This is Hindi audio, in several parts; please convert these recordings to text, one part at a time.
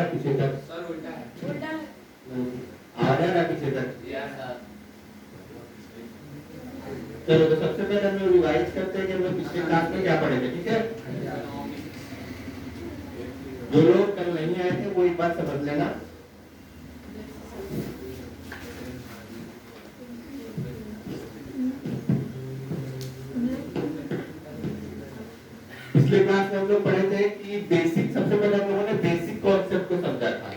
पीछे तक सर उल्टा है, उल्टा है, आ रहा है पीछे तक। चलो तो सबसे पहले हम लोग रिवाइज करते हैं कि हम लोग पिछले क्लास में क्या पढ़े थे, ठीक है। जो लोग कल नहीं आए थे वो एक बात समझ लेना। पिछले क्लास में हम लोग पढ़े थे कि बेसिक, सबसे पहले हम लोगों ने बेसिक कॉन्सेप्ट को समझा था।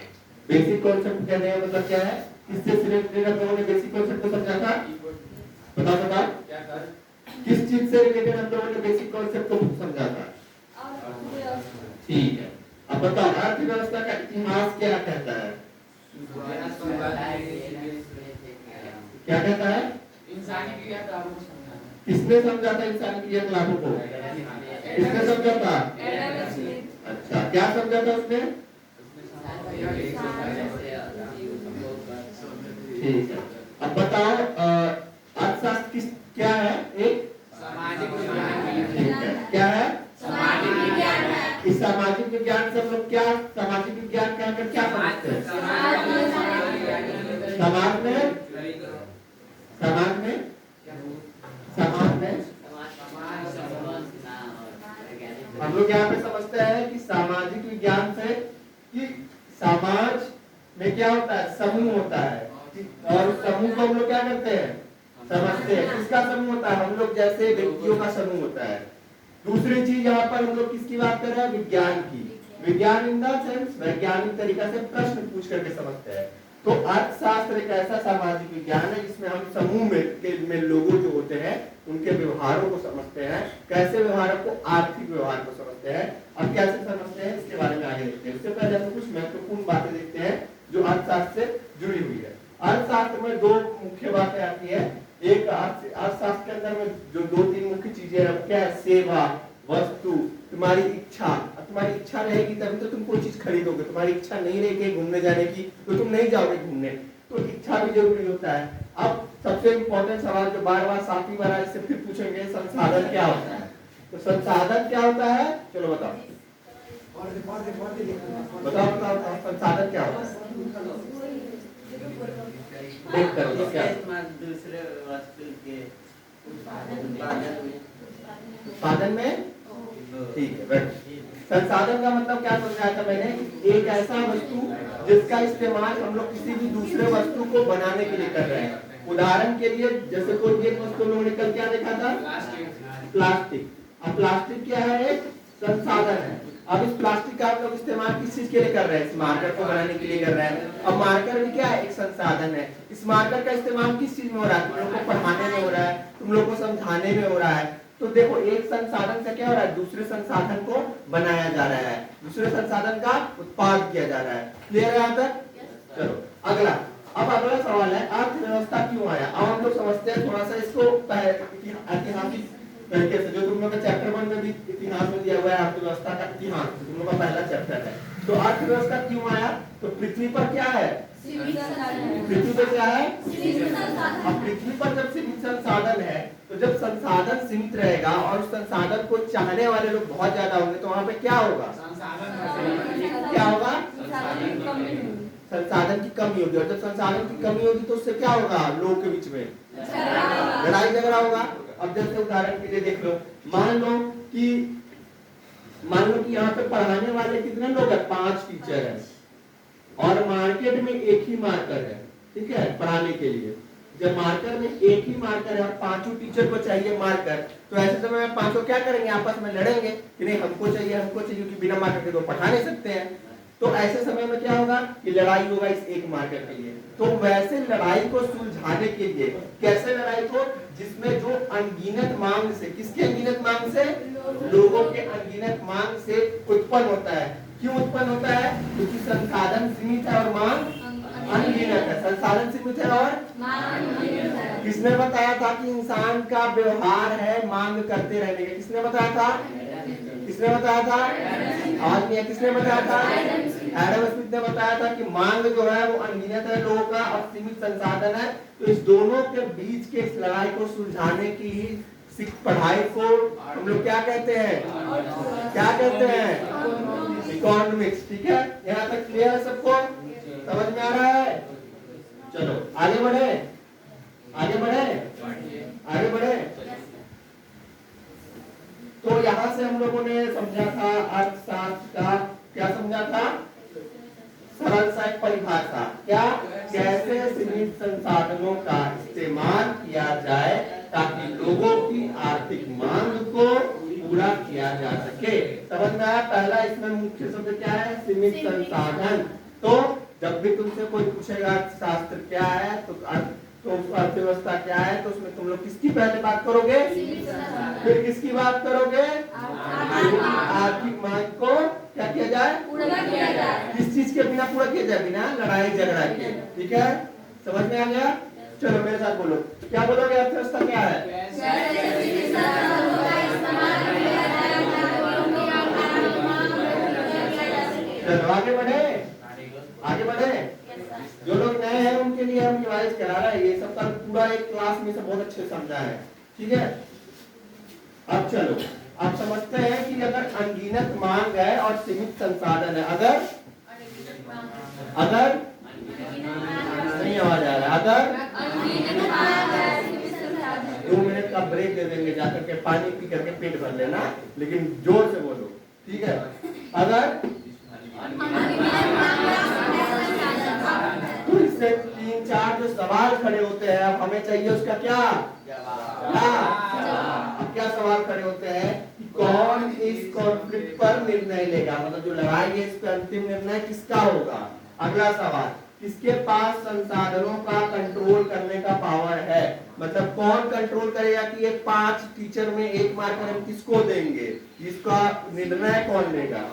बेसिक कॉन्सेप्ट कहने का मतलब क्या है, किससे रिलेटेड हम लोगों ने बेसिक कॉन्सेप्ट को समझा था, बताओ क्या था, किस चीज से रिलेटेड हम लोगों ने बेसिक कॉन्सेप्ट को समझा था। ठीक है, अब बताओ अर्थव्यवस्था का इतिहास क्या कहता है, क्या कहता है, इंसानी क्रियाकलापों को समझाना। किसने समझा था इंसानी क्रियाकलापों को, किसने समझा था, अच्छा क्या समझा था उसने, ठीक है। अब बताओ अर्थशास्त्र किस क्या है, एक सामाजिक विज्ञान, क्या है, सामाजिक विज्ञान है। इस सामाजिक विज्ञान से हम लोग क्या, सामाजिक विज्ञान कहकर क्या समझते हैं, समाज में समाज में हम लोग यहाँ पे समझते हैं कि सामाजिक विज्ञान से कि समाज में क्या होता है, समूह होता है, और समूह को हम लोग क्या करते हैं, समझते हैं। किसका समूह होता है, हम लोग जैसे व्यक्तियों का समूह होता है। दूसरी चीज यहाँ पर हम लोग किसकी बात कर रहे हैं, विज्ञान की। विज्ञान इन द सेंस वैज्ञानिक तरीका से प्रश्न पूछ करके समझते हैं। तो अर्थशास्त्र एक ऐसा सामाजिक विज्ञान है जिसमें हम समूह में लोगों जो होते हैं उनके व्यवहारों को समझते हैं, कैसे व्यवहारों को, आर्थिक व्यवहार को समझते हैं। अब कैसे समझते हैं इसके बारे में आगे देखते हैं। उससे पहले हम कुछ महत्वपूर्ण बातें देखते हैं जो अर्थशास्त्र से जुड़ी हुई है। अर्थशास्त्र में दो मुख्य बातें आती है। एक अर्थशास्त्र के अंदर में जो दो तीन मुख्य चीजें हैं क्या है, सेवा, वस्तु, तुम्हारी इच्छा। तुम्हारी इच्छा रहेगी तभी तो तुम कोई चीज खरीदोगे, तुम्हारी इच्छा नहीं रहेगी घूमने जाने की तो तुम नहीं जाओगे घूमने, तो इच्छा भी जरूरी होता है। अब सबसे इम्पोर्टेंट सवाल जो बार बार सातवीं बार इससे फिर पूछेंगे, संसाधन क्या होता है। तो संसाधन क्या होता है, चलो बताओ बताओ बताओ, बताओ संसाधन क्या होता है, देख कर दूसरे वस्तु के उत्पादन में, ठीक है। संसाधन का मतलब क्या समझाया था मैंने, एक ऐसा वस्तु जिसका इस्तेमाल हम लोग किसी भी दूसरे वस्तु को बनाने के लिए कर रहे हैं। उदाहरण के लिए जैसे कोई एक वस्तु लोगों ने कल क्या देखा था, प्लास्टिक। अब प्लास्टिक क्या है, एक संसाधन है। अब इस प्लास्टिक का हम लोग इस्तेमाल किस चीज के लिए कर रहे हैं, इस मार्कर को बनाने के लिए कर रहे हैं। अब मार्कर भी क्या है, एक संसाधन है। इस मार्कर का इस्तेमाल किस चीज में हो रहा है, तुम लोग को पढ़ाने में हो रहा है, तुम लोग को समझाने में हो रहा है। तो देखो एक संसाधन से क्या हो रहा है, दूसरे संसाधन को बनाया जा रहा है, दूसरे संसाधन का उत्पाद किया जा रहा है। क्लियर है यहाँ तक, चलो अगला। अब अगला सवाल है अर्थव्यवस्था क्यों आया। अब हम लोग समझते हैं थोड़ा सा इसको ऐतिहासिक तरीके से, जो तुम लोग का चैप्टर 1 में भी इतिहास में दिया हुआ है अर्थव्यवस्था का इतिहास, तुम लोग का पहला चैप्टर है। तो अर्थव्यवस्था क्यों आया, तो पृथ्वी पर क्या है, पृथ्वी पर क्या है, अब पृथ्वी पर जब सीमित संसाधन है तो जब संसाधन सीमित रहेगा और उस संसाधन को चाहने वाले लोग बहुत ज्यादा होंगे तो वहां पे क्या होगा, क्या होगा, संसाधन की कमी होगी। और जब संसाधन की कमी होगी तो उससे क्या होगा, लोगों के बीच में लड़ाई झगड़ा होगा। अब जैसे उदाहरण के लिए देख लो, मान लो कि यहाँ पे पढ़ाने वाले कितने लोग हैं, 5 टीचर हैं और मार्केट में एक ही मार्कर है, ठीक है, पढ़ाने के लिए। जब मार्कर में एक ही मार्कर है और 5 टीचर को चाहिए मार्कर, तो ऐसे समय में 5 क्या करेंगे, आपस में लड़ेंगे कि नहीं हमको चाहिए, क्योंकि बिना मार्कर के तो पढ़ा नहीं सकते हैं। तो ऐसे समय में क्या होगा कि लड़ाई होगा इस एक मार्कर के लिए। तो वैसे लड़ाई को सुलझाने के लिए, कैसे लड़ाई को, जिसमें जो अनगिनत मांग से, किसके अनगिनत मांग से, लोगों के अनगिनत मांग से उत्पन्न होता है। क्यों उत्पन्न होता है, क्योंकि संसाधन सीमित है और मांग अनगिनत है। संसाधन सीमित है और किसने बताया था कि इंसान का व्यवहार है मांग करते रहने का, किसने बताया था, किसने बताया था, आवाज नहीं है, किसने बताया था? एडम स्मिथ ने बताया था कि मांग जो है वो अनगिनत है लोगों का और सीमित संसाधन है। तो इस दोनों के बीच के इस लड़ाई को सुलझाने की ही पढ़ाई को हम लोग क्या कहते हैं? क्या कहते हैं? इकोनॉमिक्स। ठीक है, यहाँ तक क्लियर है सबको? समझ में आ रहा है? चलो आगे बढ़े, आगे बढ़े, आगे बढ़े। तो यहां से हम लोगों ने समझा था अर्थशास्त्र का, क्या समझा था? सरल सा एक परिभाषा, क्या? कैसे सीमित संसाधनों का इस्तेमाल किया जाए ताकि लोगों की आर्थिक मांग को पूरा किया जा सके। समझ में आया? पहला इसमें मुख्य शब्द क्या है? सीमित संसाधन। तो जब भी तुमसे कोई पूछेगा अर्थशास्त्र क्या है तो अर्थव्यवस्था क्या है, तो उसमें तुम लोग किसकी पहले बात करोगे? फिर किसकी बात करोगे? आर्थिक मांग को क्या किया जाए? पूरा किया जाए। किस चीज के बिना पूरा किया जाए? बिना लड़ाई झगड़ा के। ठीक है, समझ में आ गया? चलो मेरे साथ बोलो, क्या बोलोगे? अर्थव्यवस्था क्या है? चलो आगे बढ़े, आगे बढ़े। जो लोग नए हैं उनके लिए हम रिवाइज करा रहे हैं, ये सब का पूरा एक क्लास में से बहुत अच्छे समझा है। ठीक है, अब चलो आप समझते हैं कि अगर अनगिनत मांग है और सीमित संसाधन है, अगर नहीं आवाज आ रहा, अगर 2 मिनट का ब्रेक दे देंगे, जाकर के पानी पी करके पेट भर लेना, लेकिन जोर से बोलो। ठीक है, अगर तो इससे 3-4 जो सवाल खड़े होते हैं, अब हमें चाहिए उसका क्या? अब क्या सवाल खड़े होते हैं कि कौन इस कॉन्फ्लिक्ट पर निर्णय लेगा, मतलब जो लड़ाई है इस पर अंतिम निर्णय किसका होगा? अगला सवाल, किसके पास संसाधनों का कंट्रोल करने का पावर है, मतलब कौन कंट्रोल करेगा कि ये 5 टीचर में 1 मार्कर हम किसको देंगे, इसका निर्णय कौन लेगा?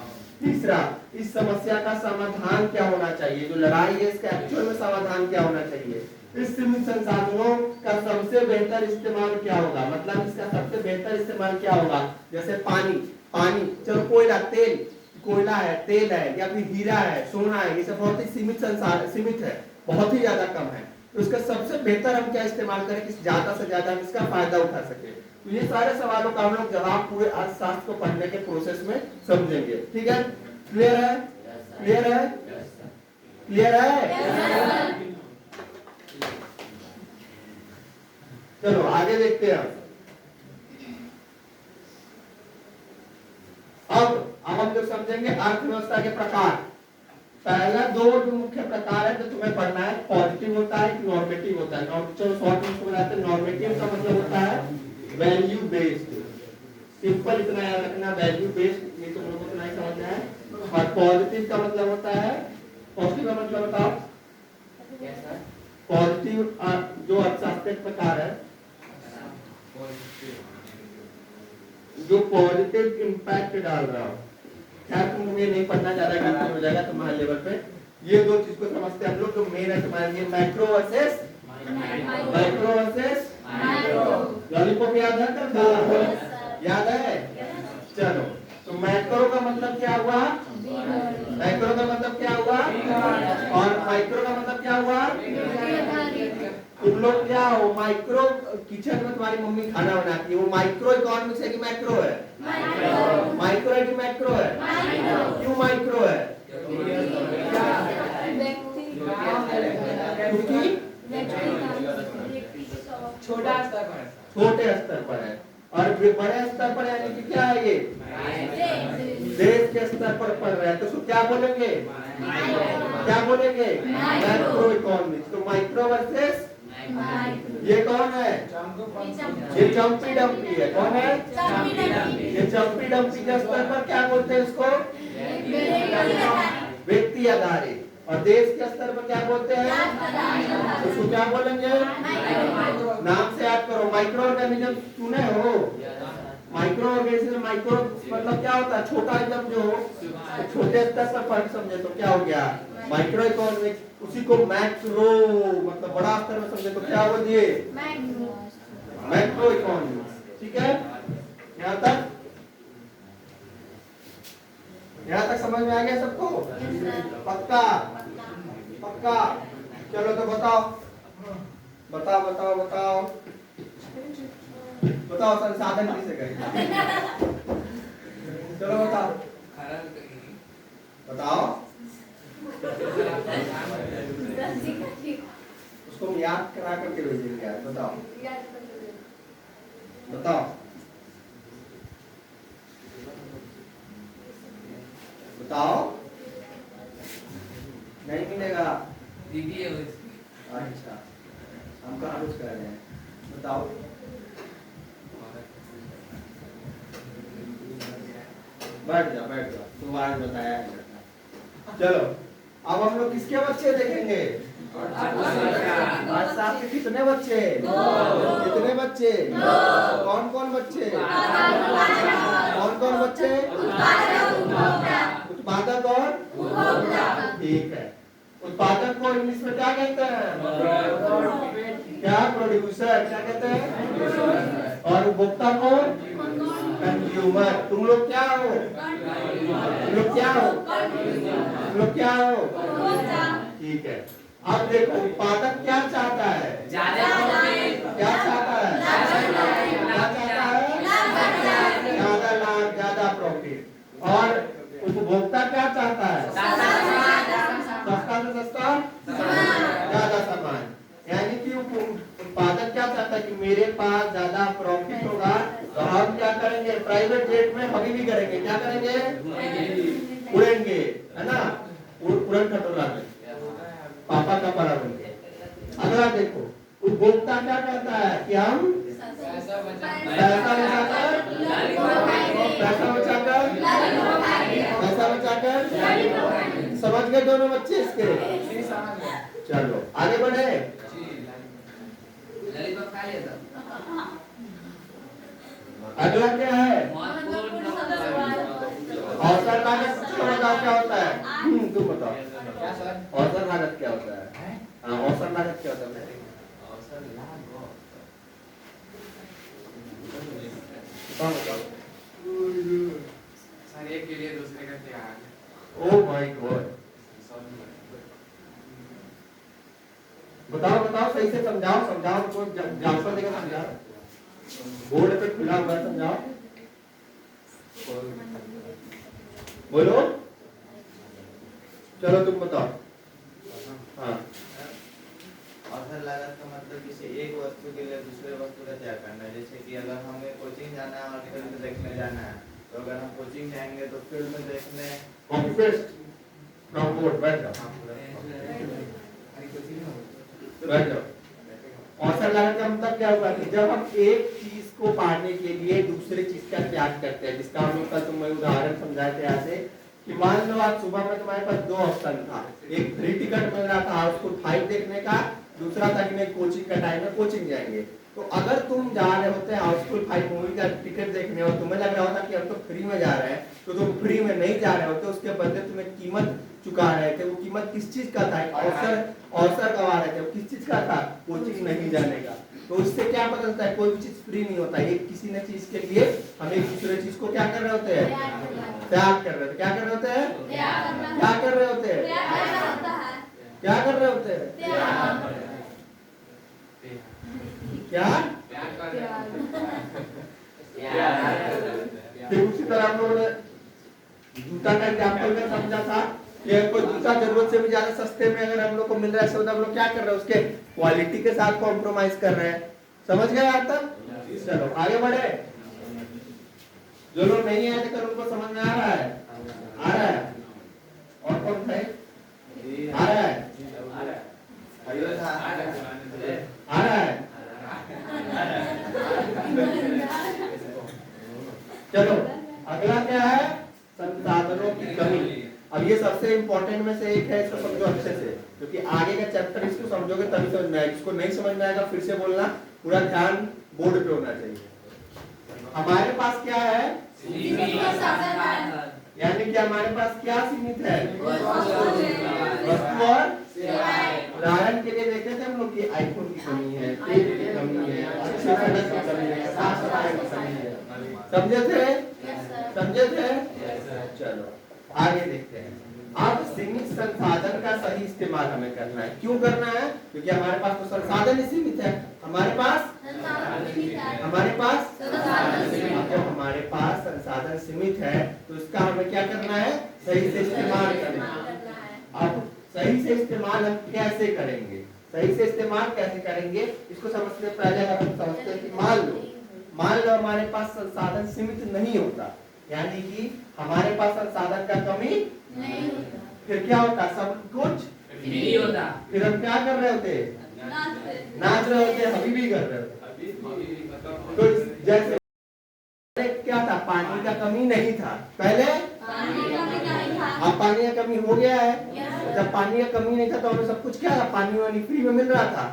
तीसरा, इस समस्या का समाधान क्या होना चाहिए, जो लड़ाई है इसका एक्चुअल में समाधान क्या होना चाहिए? इस सीमित संसाधनों का सबसे बेहतर इस्तेमाल क्या होगा, मतलब इसका सबसे बेहतर इस्तेमाल क्या होगा? जैसे पानी, चलो कोयला, तेल, कोयला है, तेल है, या फिर हीरा है, सोना है, ये सब बहुत ही सीमित है, बहुत ही ज्यादा कम है। तो इसका सबसे बेहतर हम क्या इस्तेमाल करें कि ज्यादा से ज्यादा हम इसका फायदा उठा सके। तो ये सारे सवालों का हम लोग जवाब पूरे अर्थशास्त्र को पढ़ने के प्रोसेस में समझेंगे। ठीक है, क्लियर है? क्लियर है? क्लियर है? चलो आगे देखते हैं। अब हम लोग समझेंगे अर्थव्यवस्था के प्रकार। पहला 2 जो मुख्य प्रकार है जो तुम्हें पढ़ना है, पॉजिटिव होता है, नॉर्मेटिव होता है। चलो शॉर्ट में इसको बनाते हैं। नॉर्मेटिव का मतलब होता है वैल्यू बेस्ड, सिंपल इतना याद रखना, वैल्यू बेस्ड, ये तुम लोगों को नहीं समझना है। और पॉजिटिव का मतलब होता है, पॉजिटिव का मतलब बताओ? पॉजिटिव जो अर्थशास्त्र के प्रकार है, जो पॉजिटिव इंपैक्ट डाल रहा हो। खैर तुम ये नहीं पढ़ना, ज्यादा कंफ्यूज हो जाएगा तुम्हारे लेवल पे। ये 2 चीज को समझते हैं हम लोग, जो मेन है तुम्हारे लिए मैक्रो वर्सेस लॉलीपॉप। याद है? याद है? चलो, तो मैक्रो का मतलब क्या हुआ? मैक्रो का मतलब क्या हुआ? और माइक्रो का मतलब क्या हुआ? तुम लोग क्या हो, माइक्रो किचन में तुम्हारी मम्मी खाना बनाती है, वो माइक्रो इकोनॉमिक्स है कि मैक्रो है? माइक्रो है कि मैक्रो है? क्यों माइक्रो है? क्योंकि छोटे स्तर पर है, और बड़े स्तर पर यानी कि क्या है, ये देश के स्तर पर पढ़ रहे हैं, तो उसको क्या बोलेंगे? क्या बोलेंगे? Macro economics. तो माइक्रो वर्सेस ये कौन है? ये चंपी डंपी है। कौन है? ये चंपी डंपी के स्तर पर क्या बोलते हैं इसको? व्यक्ति आधारित। और देश के स्तर पर क्या बोलते हैं? उसको क्या बोलेंगे? नाम से याद करो, माइक्रो ऑर्गेनिज्म सुने हो? माइक्रो ऑर्गेनिज्म, माइक्रो मतलब क्या होता है? छोटा एकदम जो हो, छोटे स्तर पर फर्क समझे तो क्या हो गया? Micro economics. उसी को मैक्रो मतलब बड़ा स्तर में समझे तो क्या हो दिए? Macro economics. ठीक है, यहाँ तक यहाँ तक समझ में आ गया सबको? पक्का? पक्का? चलो तो बताओ बताओ बताओ बताओ बताओ संसाधन किसे कहेंगे? चलो बताओ बताओ। उसको याद करा करके भेजेंगे यार। बताओ बताओ बताओ। नहीं मिलेगा दीदी है वो। अच्छा हम कहाँ कुछ कर रहे हैं? बताओ बैठ जा तुम आज बताया है। चलो अब हम लोग किसके बच्चे देखेंगे? आज साथ के कितने बच्चे? कितने बच्चे? कौन कौन बच्चे? कौन कौन बच्चे? उत्पादक और ठीक है। उत्पादक को इंग्लिश में क्या कहते हैं? क्या? प्रोड्यूसर। क्या कहते हैं? और उपभोक्ता को कंज्यूमर। तुम लोग क्या हो? तुम लोग क्या हो? तुम लोग क्या हो? ठीक है। अब देखो उत्पादक क्या चाहता है? ज्यादा क्या चाहता है? क्या चाहता है? ज्यादा लाभ ज्यादा प्रॉफिट। और उपभोक्ता क्या चाहता है? सस्ता से सस्ता ज्यादा सामान। यानी कि उत्पादक क्या चाहता है कि मेरे पास ज्यादा प्रॉफिट होगा तो हम क्या करेंगे? प्राइवेट जेट में हमी भी करेंगे। क्या करेंगे? उड़ेंगे, है ना? उड़न खटोला में पापा का पड़ा बन के। अगला देखो उपभोक्ता क्या कहता है कि हम पैसा बचाकर समझ गए दोनों बच्चे इसके? चलो आगे बढ़े। अगला क्या है? औसत लागत बताओ क्या होता है? तुम बताओ औसत लागत क्या होता है? औसत लागत क्या होता है? सर एक के लिए दूसरे का त्याग। Oh my God. बताओ बताओ सही से समझाओ समझाओ को एग्जांपल देकर समझाओ। बोर्ड पे खुला हुआ समझाओ। बोलो चलो तुम बताओ। हाँ औसत लागत का मतलब किसी एक वस्तु के लिए दूसरे वस्तु का त्याग करना है। जैसे कि अगर हमें कोचिंग जाना है और फील्ड देखने जाना है तो अगर हम कोचिंग जाएंगे तो फील्ड में देखने बैठ जाओ। औसत लागत का मतलब क्या होगा कि जब हम एक चीज को पाने के लिए दूसरे चीज का त्याग करते हैं। जिसका हम लोग का तुम्हें उदाहरण समझाए थे ऐसे कि मान लो आज सुबह में तुम्हारे पास दो ऑप्शन था। एक फ्री टिकट मिल रहा था हाउसफुल 5 देखने का, दूसरा था कि नहीं कोचिंग का टाइम है कोचिंग जाएंगे। तो अगर तुम जा रहे होते हाउसफुल 5 मूवी का टिकट देखने और तुम्हें लग रहा होता कि हम तो फ्री में जा रहे हैं तो तुम फ्री में नहीं जा रहे होते, उसके बदले तुम्हें कीमत चुका रहे थे। वो कीमत किस चीज का था? अवसर गवा रहे थे। वो किस चीज का था? कोचिंग नहीं जाने का। तो उससे क्या पता चलता है? कोई भी चीज फ्री नहीं होता। एक किसी न चीज के लिए हम एक दूसरे चीज को क्या कर रहे होते हैं? त्याग कर रहे होते। क्या कर रहे होते हैं? क्या कर रहे होते हैं? क्या कर रहे होते हैं? क्या? फिर उसी तरह हम लोगों ने जूता का एग्जाम्पल में समझा था कि कोई जूता जरूरत से भी ज्यादा सस्ते में अगर हम लोग को मिल रहा है तो हम लोग क्या कर रहे हैं? उसके क्वालिटी के साथ कॉम्प्रोमाइज कर रहे हैं। समझ गए आज तक? चलो आगे बढ़े। जो लोग नहीं आए थे उनको समझ में आ रहा है? आ रहा है? और कौन है? आ रहा है? आ रहा है? चलो अगला क्या है? संसाधनों की कमी। अब ये सबसे इंपॉर्टेंट में से एक है, इसको समझो अच्छे से क्योंकि आगे का चैप्टर इसको समझोगे तभी समझ में आएगा। इसको नहीं समझ में आएगा फिर से बोलना, पूरा ध्यान बोर्ड पे होना चाहिए। हमारे पास क्या है? यानी कि हमारे पास क्या सीमित है? वस्तु और उदाहरण के लिए देखे थे हम लोग कि आईफोन की कमी है, तेल की कमी है, अच्छे सड़क की कमी है, साफ सफाई की कमी है। समझे थे? समझे थे? चलो आगे देखते हैं। अब सीमित संसाधन का सही इस्तेमाल हमें करना है। क्यों करना है? क्योंकि हमारे पास तो संसाधन ही सीमित है। हमारे पास अब जब हमारे पास संसाधन सीमित है तो इसका हमें क्या करना है? सही से इस्तेमाल करना है। अब सही से इस्तेमाल हम कैसे करेंगे? सही से इस्तेमाल कैसे करेंगे इसको समझने पहले अगर हम समझते हैं कि मान लो हमारे पास संसाधन सीमित नहीं होता, यानी कि हमारे पास संसाधन का कमी नहीं होता, फिर क्या होता? सब कुछ नहीं होता। फिर हम क्या कर रहे होते? नाच रहे होते, अभी भी कर रहे होते। तो जैसे क्या था? पानी का कमी नहीं था पहले, अब पानी का कमी हो गया है। जब पानी का कमी नहीं था तो हमें सब कुछ क्या था? पानी वानी फ्री में मिल रहा था।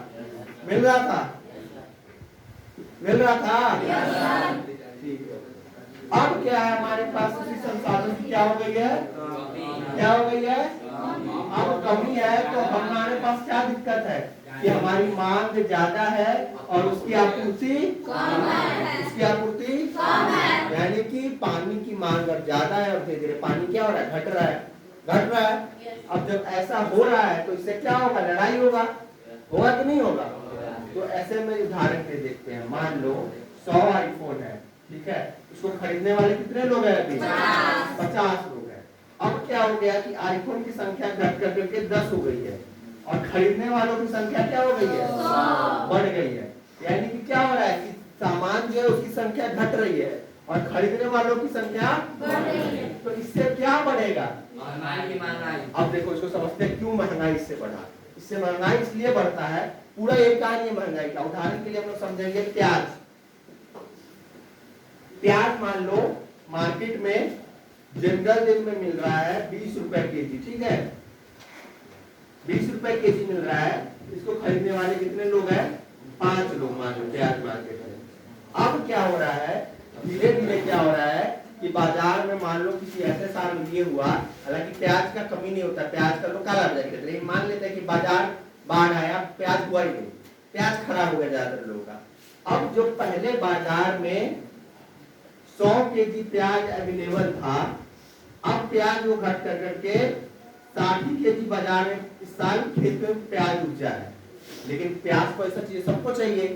ठीक है। अब क्या है हमारे पास? उसी संसाधन की क्या हो गई है? अब कमी है तो हमारे पास क्या दिक्कत है कि हमारी मांग ज्यादा है और उसकी आपूर्ति कम है। यानी कि पानी की मांग अब ज्यादा है और धीरे धीरे पानी क्या हो रहा है? घट रहा है। अब जब ऐसा हो रहा है तो इससे क्या होगा? लड़ाई होगा कि नहीं होगा? तो ऐसे में उदाहरण पे देखते हैं। मान लो 100 आईफोन है, ठीक है, उसको खरीदने वाले कितने लोग हैं? अभी 50 लोग हैं। अब क्या हो गया कि आईफोन की संख्या घट करके 10 हो गई है और खरीदने वालों की संख्या क्या हो गई है? बढ़ गई है। यानी कि क्या हो रहा है कि सामान जो है उसकी संख्या घट रही है और खरीदने वालों की संख्या बढ़ रही है। तो इससे क्या बढ़ेगा? महंगाई। अब देखो इसको समझते हैं क्यों महंगाई इससे बढ़ा। इससे महंगाई इसलिए बढ़ता है, पूरा एक कहानी है महंगाई का। उदाहरण के लिए हम लोग समझेंगे प्याज मान लो मार्केट में जनरल दिन में मिल रहा है 20 रुपए केजी, ठीक है, 20 रुपए केजी मिल रहा है। इसको खरीदने वाले कितने लोग हैं? 5 लोग मान लो प्याज मार्केट में। अब क्या हो रहा है? धीरे धीरे क्या हो रहा है कि बाजार में मान लो किसी ऐसे साल ये हुआ, हालांकि प्याज का कमी नहीं होता, प्याज का लोग काला बाजार करते, लेकिन मान लेते हैं कि बाजार बाढ़ आया, प्याज हुआ ही नहीं, प्याज खराब हो गया ज्यादातर लोगों का। अब जो पहले बाजार में 100 केजी प्याज अवेलेबल था, अब प्याज वो घट कर करके 60 केजी बाजार में इस साल खेत में प्याज उपजा है। लेकिन प्याज को ऐसा चाहिए, सबको चाहिए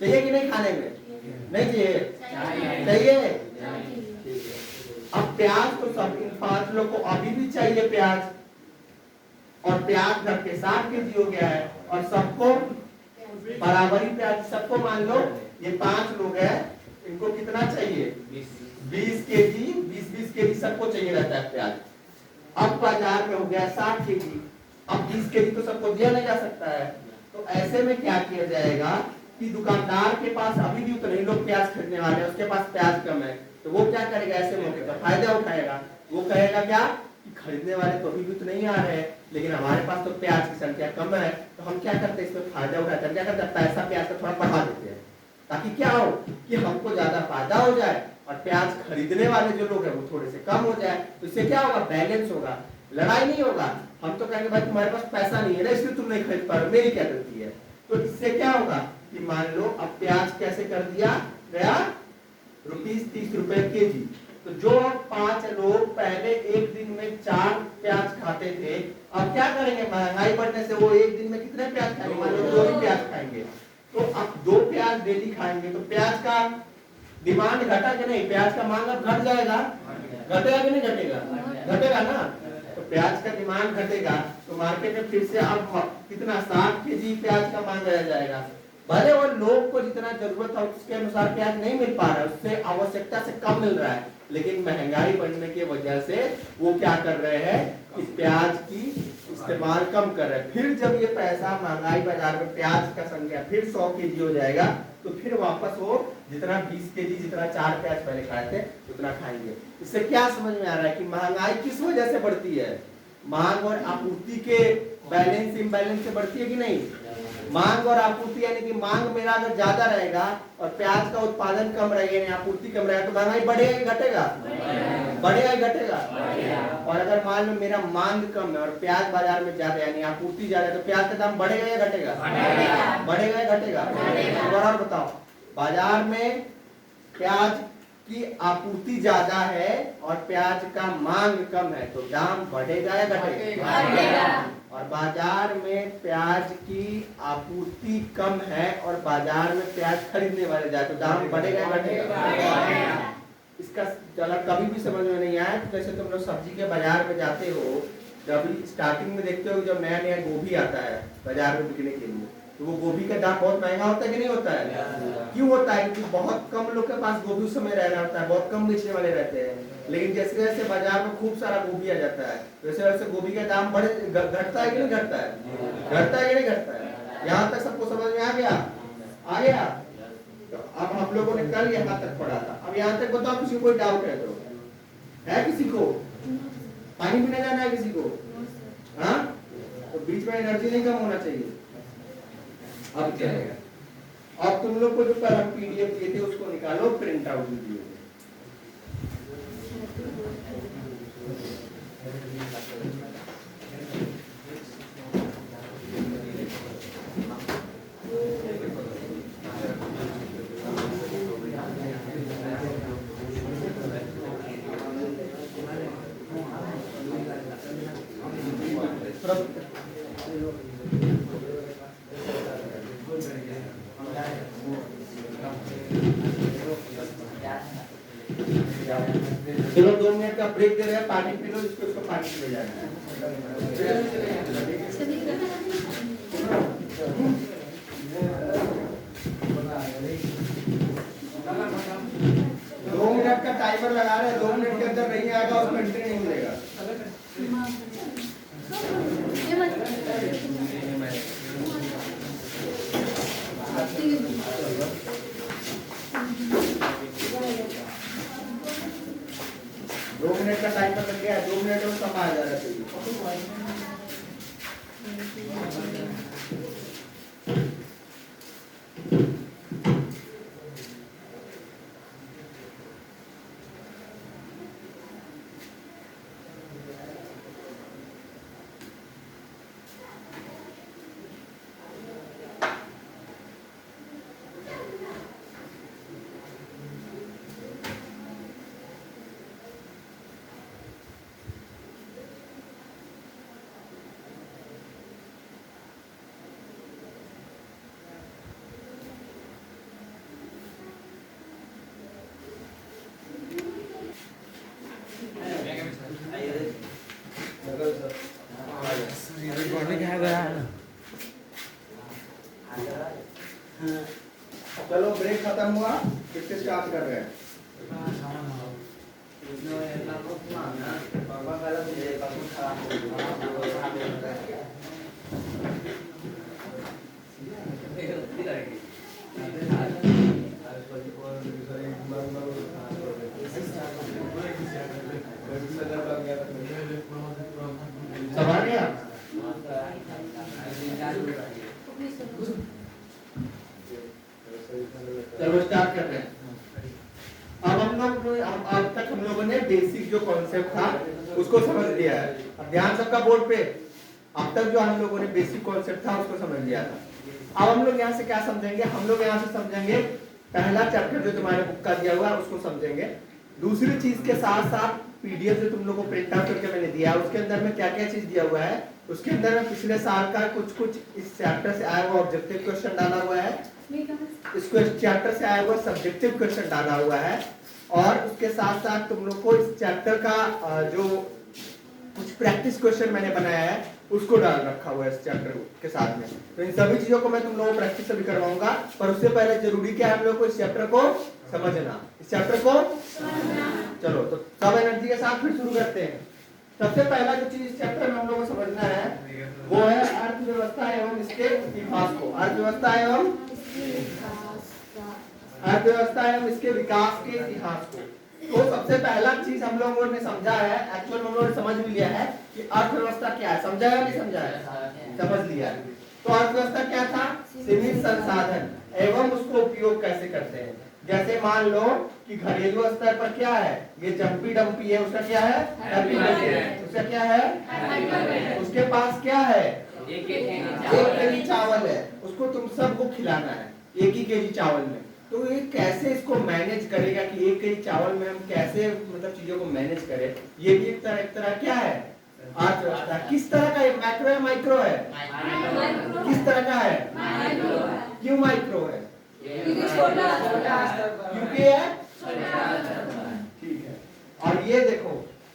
कि नहीं? खाने में नहीं चाहिए। अब प्याज तो सब इन 5 लोग को अभी भी चाहिए प्याज, और प्याज घट के 60 केजी हो गया है और सबको बराबरी प्याज, सबको मान लो ये 5 लोग हैं, इनको कितना चाहिए? 20 केजी, 20 केजी सबको चाहिए रहता है प्याज। अब बाजार में हो गया 60 केजी, अब 20 केजी तो सबको दिया नहीं जा सकता है। तो ऐसे में क्या किया जाएगा कि दुकानदार के पास अभी भी उतने लोग प्याज खरीदने वाले हैं, उसके पास प्याज कम है, तो वो क्या करेगा? ऐसे मौके का फायदा उठाएगा। वो कहेगा क्या कि खरीदने वाले तो अभी भी तो नहीं आ रहे हैं, लेकिन हमारे पास तो प्याज की संख्या कम है, तो हम क्या करते हैं? इसमें फायदा उठाते हैं। क्या करते हैं? पैसा प्याज का थोड़ा बढ़ा देते हैं, ताकि क्या हो कि हमको ज्यादा फायदा हो जाए और प्याज खरीदने वाले जो लोग हैं वो थोड़े से कम हो जाए। तो इससे क्या होगा? बैलेंस होगा, लड़ाई नहीं होगा। हम तो कहेंगे भाई तुम्हारे पास पैसा नहीं है ना, इसलिए तुम नहीं खरीद पा रहे, मेरी क्या गलती है? तो इससे क्या होगा कि मान लो अब प्याज कैसे कर दिया गया? ₹30 केजी। तो जो 5 लोग पहले एक दिन में 4 प्याज खाते थे, अब क्या करेंगे? महंगाई बढ़ने से वो एक दिन में कितने प्याज खाएंगे? मान लो 2 ही प्याज खाएंगे, तो अब 2 प्याज डेली खाएंगे तो प्याज का डिमांड घटा कि नहीं? प्याज का मांग अब घट जाएगा, घटेगा कि नहीं घटेगा? घटेगा ना। तो प्याज का डिमांड घटेगा तो मार्केट में फिर से अब कितना 60 केजी प्याज का मांग रह जाएगा। भले वो लोग को जितना जरूरत है उसके अनुसार प्याज नहीं मिल पा रहा है, उससे आवश्यकता से कम मिल रहा है, लेकिन महंगाई बढ़ने की वजह से वो क्या कर रहे हैं कि प्याज की इस्तेमाल कम कर रहे हैं। फिर जब ये पैसा महंगाई बाजार में प्याज का संख्या फिर 100 केजी हो जाएगा तो फिर वापस वो जितना 20 केजी जितना 4 प्याज पहले खाए थे उतना खाएंगे। इससे क्या समझ में आ रहा है कि महंगाई किस वजह से बढ़ती है? मांग और आपूर्ति के बैलेंस इम्बैलेंस से बढ़ती है कि नहीं? मांग और आपूर्ति, यानी कि मांग मेरा अगर ज्यादा रहेगा और प्याज का उत्पादन कम रहेगा यानी आपूर्ति कम रहेगा तो महंगाई बढ़ेगा कि घटेगा? बढ़ेगा ही घटेगा। और अगर मान लो मेरा मांग कम है और प्याज बाजार में ज्यादा यानी आपूर्ति ज्यादा है तो प्याज का दाम बढ़ेगा या घटेगा? बढ़ेगा या घटेगा? और बताओ बाजार में प्याज की आपूर्ति ज्यादा है और प्याज का मांग कम है तो दाम बढ़ेगा या घटेगा? और बाजार में प्याज की आपूर्ति कम है और बाजार में प्याज खरीदने वाले ज्यादा तो दाम बढ़ेगा या घटेगा? इसका अगर कभी भी समझ में नहीं आया तो जैसे तुम लोग सब्जी के बाजार में जाते हो, जब स्टार्टिंग में देखते हो जब नया नया गोभी आता है बाजार में बिकने के लिए, तो वो गोभी का दाम बहुत महंगा होता है कि नहीं होता है? क्यों होता है? क्योंकि बहुत कम लोग के पास गोभी उस समय रहना होता है, बहुत कम बेचने वाले रहते हैं। लेकिन जैसे जैसे बाजार में खूब सारा गोभी आ जाता है वैसे वैसे गोभी का दाम घटता है कि नहीं घटता है? घटता है कि नहीं घटता है? यहाँ तक सबको समझ में आ गया? आ गया? तो अब हम लोगों ने कल यहाँ तक पढ़ा था। अब यहाँ तक बताओ किसी को कोई डाउट है तो? है किसी को? पानी पीने जाना है किसी को? हाँ, तो बीच में एनर्जी नहीं कम होना चाहिए। अब क्या है? अब तुम लोग को जो कल हम पीडीएफ दिए थे उसको निकालो, प्रिंट आउट वीडियो। चलो 2 मिनट का ब्रेक दे रहे हैं, पानी पी लो, इसको उसको पानी पी ले जाना है। 2 मिनट का टाइमर लगा रहे हैं, 2 मिनट के अंदर नहीं आएगा और कंटिन्यू नहीं मिलेगा। दो मिनट का टाइमर लग गया, 2 मिनट में सब आ जा रहा है। चलो ब्रेक खत्म हुआ, फिर से स्टार्ट कर रहे हैं। सवाल है? चलो स्टार्ट करते हैं। अब तक हम लोगों ने बेसिक जो कॉन्सेप्ट था उसको समझ लिया है। अब ध्यान सबका बोर्ड पे। अब तक जो हम लोगों ने बेसिक कॉन्सेप्ट था उसको समझ लिया था। अब हम लोग यहाँ से क्या समझेंगे? हम लोग यहाँ से समझेंगे पहला चैप्टर जो तुम्हारे बुक का दिया हुआ है उसको समझेंगे। दूसरी चीज के साथ साथ पीडीएफ जो तुम लोग को प्रिंट आउट करके मैंने दिया उसके अंदर में क्या क्या चीज दिया हुआ है, उसके अंदर में पिछले साल का कुछ इस चैप्टर से आया हुआ ऑब्जेक्टिव क्वेश्चन डाला हुआ है, इसको इस चैप्टर से आया हुआ सब्जेक्टिव क्वेश्चन डाला हुआ है, और उसके साथ साथ तुम लोग को इस चैप्टर का जो कुछ प्रैक्टिस क्वेश्चन मैंने बनाया है उसको डाल रखा हुआ है इस चैप्टर के साथ में। तो इन सभी चीजों को मैं तुम लोगों को प्रैक्टिस अभी करवाऊंगा, पर उससे पहले जरूरी क्या है हम लोग को इस चैप्टर को समझना। इस चैप्टर को चलो तो सब एनर्जी के साथ फिर शुरू करते हैं। सबसे पहला जो चीज इस चैप्टर में हम लोग को समझना है वो है अर्थव्यवस्था एवं इसके इतिहास को। अर्थव्यवस्था एवं इसके विकास के इतिहास को। तो सबसे पहला चीज हम लोगों ने समझा है, एक्चुअल हम लोगों ने समझ भी लिया है कि अर्थव्यवस्था क्या है। समझा है नहीं समझा है? समझ लिया है। तो अर्थव्यवस्था क्या था? सीमित संसाधन एवं उसको उपयोग कैसे करते हैं। जैसे मान लो कि घरेलू स्तर पर क्या है, ये जम्पी डम्पी है, उसका क्या है? उसका क्या है? उसके पास क्या है? 1 केजी चावल है, उसको तुम सबको खिलाना है 1 ही केजी चावल में। तो ये कैसे इसको मैनेज करेगा कि 1 केजी चावल में हम कैसे मतलब चीजों को मैनेज करें, ये भी एक तरह क्या है अर्थव्यवस्था। किस तरह का है, मैक्रो है माइक्रो है, किस तरह का है, क्यों माइक्रो है, क्योंकि है ठीक है। और ये देखो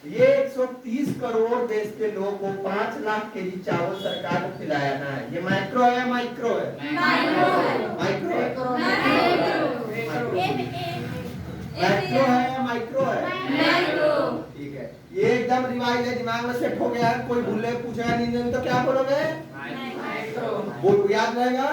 ये 130 करोड़ देश के लोगों को 5 लाख केजी चावल सरकार को खिलाना है। ये माइक्रो है या माइक्रो है, माइक्रो है, माइक्रो है या माइक्रो है, ठीक है। ये एकदम रिवाइज है, दिमाग में सेट हो गया है। कोई भूले पूछेगा नहीं तो क्या बोलोगे, वो याद रहेगा।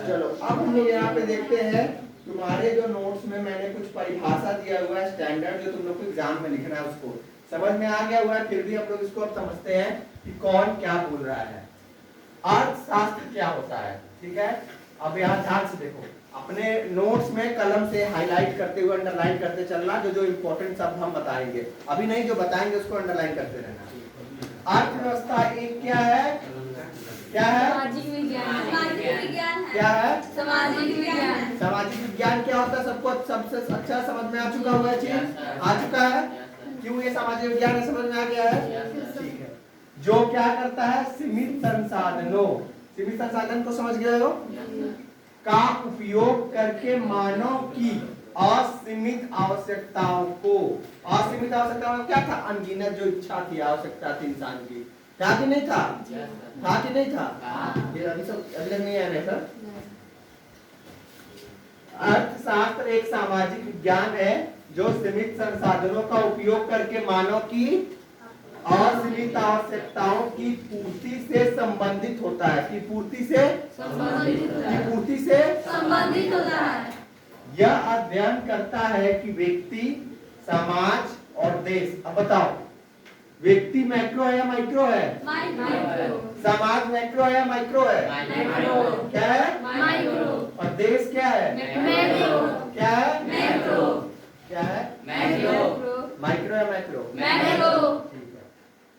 चलो अब हम लोग यहाँ पे देखते हैं तुम्हारे जो नोट्स में मैंने कुछ परिभाषा दिया हुआ है स्टैंडर्ड, जो तुम लोग को एग्जाम में लिखना है उसको समझ में आ गया हुआ है। फिर भी हम लोग इसको अब समझते हैं कि कौन क्या बोल रहा है, अर्थशास्त्र क्या होता है, ठीक है। अब यहाँ ध्यान से देखो, अपने नोट्स में कलम से हाईलाइट करते हुए अंडरलाइन करते चलना, जो जो इम्पोर्टेंट शब्द हम बताएंगे, अभी नहीं जो बताएंगे उसको अंडरलाइन करते रहना। अर्थव्यवस्था एक क्या है, क्या है, सामाजिक विज्ञान क्या है, सामाजिक विज्ञान। सामाजिक विज्ञान क्या होता है, सबको सबसे अच्छा समझ में आ चुका हुआ है, चीज आ चुका है। क्यों ये सामाजिक विज्ञान है, समझ में आ गया है, ठीक है। जो क्या करता है, सीमित संसाधनों, सीमित संसाधन को समझ गए हो, का उपयोग करके मानव की असीमित आवश्यकताओं को, असीमित आवश्यकताओं क्या था, अनगिनत जो इच्छा थी, आवश्यकता थी इंसान की, था कि नहीं था, था कि नहीं था, ये अभी सब अभी तक नहीं आया सर। अर्थशास्त्र एक सामाजिक विज्ञान है जो सीमित संसाधनों का उपयोग करके मानव की असीमित आवश्यकताओं की पूर्ति से संबंधित होता है, की पूर्ति से संबंधित होता है। यह अध्ययन करता है कि व्यक्ति, समाज और देश, अब बताओ व्यक्ति मैक्रो है या माइक्रो है, समाज मैक्रो है या माइक्रो है, क्या है, और देश क्या है, क्या है, क्या है, माइक्रो या मैक्रो, ठीक है।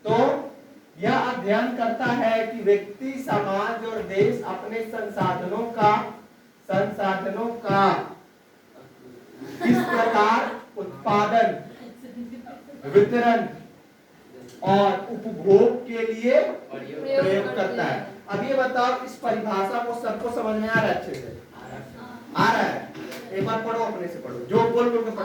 तो यह अध्ययन करता है कि व्यक्ति, समाज और देश अपने संसाधनों का किस प्रकार उत्पादन, वितरण और उपभोग के लिए प्रयोग करता है। अब ये बताओ इस परिभाषा को सबको समझ में आ रहा है, अच्छे से आ रहा है, एक बार पढ़ो, अपने से पढ़ो, जो बोल बोल के पढ़ो।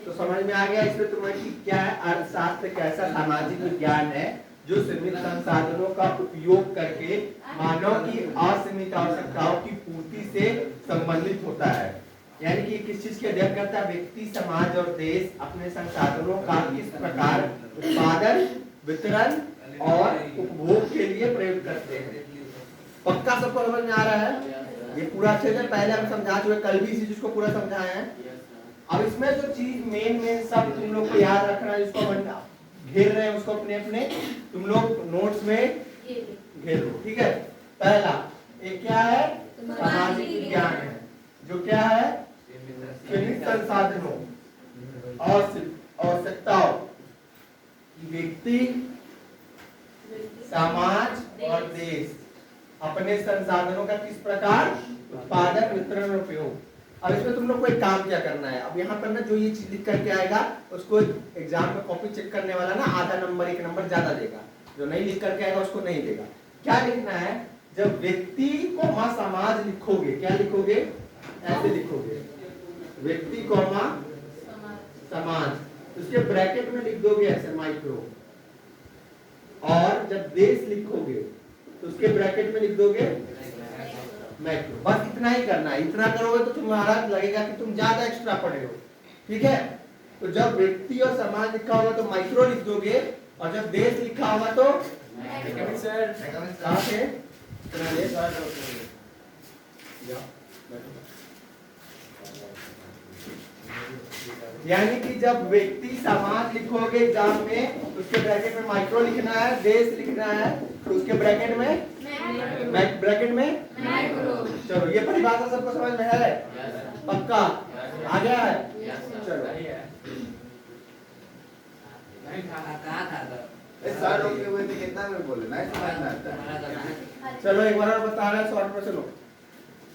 तो समझ में आ गया इसमें तुम्हें कि क्या है, अर्थशास्त्र कैसा सामाजिक विज्ञान है जो सीमित संसाधनों का उपयोग करके मानव की असीमित आवश्यकताओं की पूर्ति से संबंधित होता है। यानी कि किस चीज के अध्ययन करता है, व्यक्ति, समाज और देश अपने संसाधनों का किस प्रकार उत्पादन, वितरण और उपभोग के लिए प्रयोग करते हैं। पक्का सबको समझ में आ रहा है, ये पूरा अच्छे से पहले हम समझा चुके, कल भी इसी चीज को पूरा समझाए हैं। अब इसमें जो चीज मेन सब तुम लोग को याद रखना है, जिसको घेर रहे हैं उसको अपने अपने तुम लोग नोट्स में घेर लो, ठीक है। पहला एक क्या है, सामाजिक विज्ञान है, जो क्या है, सीमित संसाधनों, आवश्यकताओं, व्यक्ति, समाज और देश अपने संसाधनों का किस प्रकार उत्पादन, वितरण और उपयोग। अब इसमें तुम लोग को एक काम क्या करना है, अब यहाँ पर ना जो ये चीज लिख करके आएगा उसको एग्जाम में कॉपी चेक करने वाला ना आधा नंबर 1 नंबर ज्यादा देगा, जो नहीं लिख करके आएगा उसको नहीं देगा। क्या लिखना है, जब व्यक्ति को समाज लिखोगे, क्या लिखोगे, ऐसे लिखोगे, व्यक्ति कॉमा समाज, उसके ब्रैकेट में लिख दोगे ऐसे माइक्रो, और जब देश लिखोगे तो उसके ब्रैकेट में लिख दोगे मैक्रो। बस इतना ही करना है, इतना करोगे तो तुम्हारा लगेगा कि तुम ज्यादा एक्स्ट्रा पढ़े हो, ठीक है। तो जब व्यक्ति और समाज लिखा होगा तो माइक्रो लिख दोगे, और जब देश लिखा होगा तो कहाँ से यानी कि जब व्यक्ति समाज लिखोगे एग्जाम में तो उसके ब्रैकेट में माइक्रो लिखना है, देश लिखना है, तो उसके ब्रैकेट में चलो ये परिभाषा सबको समझ में है? पक्का आ गया है? चलो नहीं था सर रोके हुए थे कितना में बोले नहीं समझ में आता। चलो एक बार और बता रहा है शॉर्ट में। चलो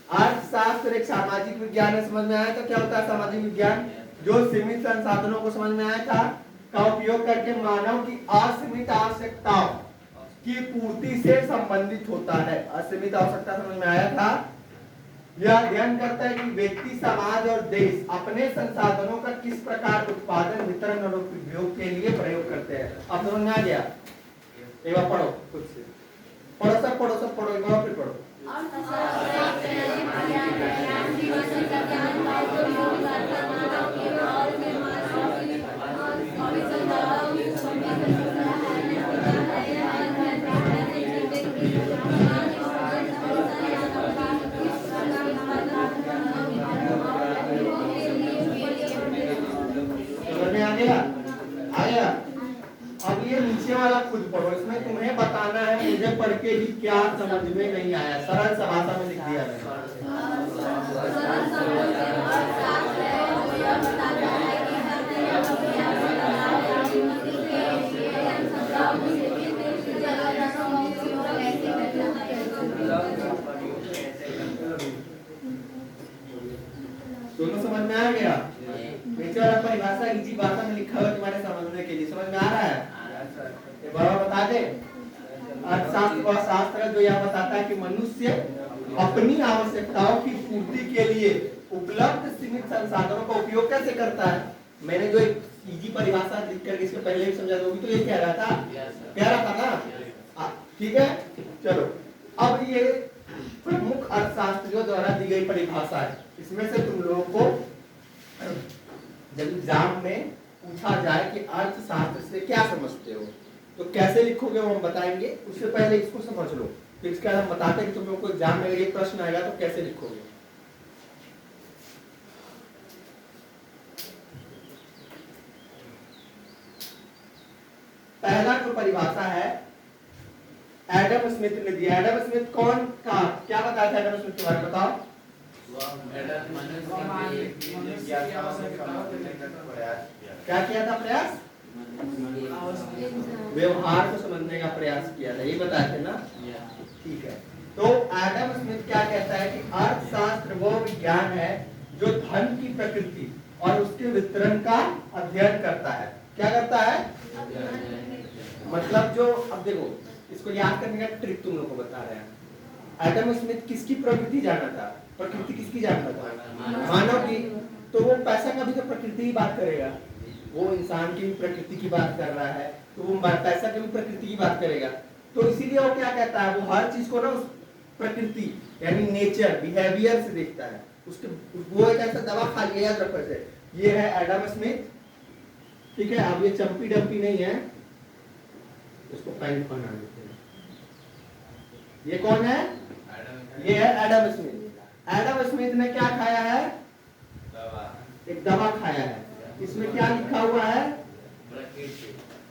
अर्थशास्त्र एक सामाजिक विज्ञान है, समझ में आया? तो क्या होता है सामाजिक विज्ञान? जो सीमित संसाधनों को समझ में आया था का उपयोग करके मानव की असीमित आवश्यकताओं की पूर्ति से संबंधित होता है। असीमित आवश्यकता समझ में आया था? यह अध्ययन करता है कि व्यक्ति, समाज और देश अपने संसाधनों का किस प्रकार उत्पादन, वितरण और उपयोग के लिए प्रयोग करते हैं। आप समझ में आ गया? एक बार पढ़ो खुद से, पढ़ो सब पढ़ो एक बार फिर पढ़ो। आया? अब ये नीचे वाला खुद पढ़ो, इसमें तुम्हें बताना है मुझे पढ़ के ही क्या समझ में नहीं आया। सरल सा भाषा में लिख दिया मैंने। दोनों समझ में आ गया? नीचे वाला परिभाषा इजी भाषा में लिखा हुआ तुम्हारे समझने के लिए, समझ में आ रहा है? ये बराबर बता दे। अर्थशास्त्र वह शास्त्र है जो यह बताता है कि मनुष्य अपनी आवश्यकताओं की पूर्ति के लिए उपलब्ध सीमित संसाधनों का उपयोग कैसे करता है। मैंने जो एक इजी परिभाषा लिख कर इसके पहले भी समझा दोगी, तो ये कह रहा था ना? ठीक है, चलो अब ये प्रमुख अर्थशास्त्रियों द्वारा दी गई परिभाषा है। इसमें से तुम लोगों को जब एग्जाम में पूछा जाए कि अर्थशास्त्र से क्या समझते हो तो कैसे लिखोगे वो हम बताएंगे। उससे पहले इसको समझ लो, फिर इसके बाद हम बताते हैं कि तुम लोगों को एग्जाम में ये प्रश्न आएगा तो कैसे लिखोगे। पहला जो परिभाषा है एडम स्मिथ ने दिया। एडम स्मिथ कौन का क्या बताया था एडम स्मिथ के बारे में बताओ? क्या किया था प्रयास? व्यवहार को समझने का प्रयास किया था, ये बताए थे ना? ठीक है, तो एडम स्मिथ क्या कहता है कि अर्थशास्त्र वो विज्ञान है जो धन की प्रकृति और उसके वितरण का अध्ययन करता है। क्या करता है? मतलब जो, अब देखो इसको याद करने का ट्रिक तुम लोग को बता रहे हैं। एडम स्मिथ किसकी प्रकृति जानता था? प्रकृति किसकी जानता था? मानव की। तो वो पैसा का भी तो प्रकृति की बात करेगा, वो इंसान की भी प्रकृति की बात कर रहा है, तो वो पैसा की भी प्रकृति की बात करेगा। तो इसीलिए वो क्या कहता है, वो हर चीज को ना उस प्रकृति यानी नेचर, बिहेवियर से देखता है। उसके वो एक ऐसा दवा खा लिया, याद रखो से। ये है एडम स्मिथ, ठीक है। अब ये चंपी डंपी नहीं है, इसको पैंट पहना देते हैं। ये कौन है? ये है एडम स्मिथ। एडम स्मिथ ने क्या खाया है? एक दवा खाया है। इसमें क्या लिखा हुआ है?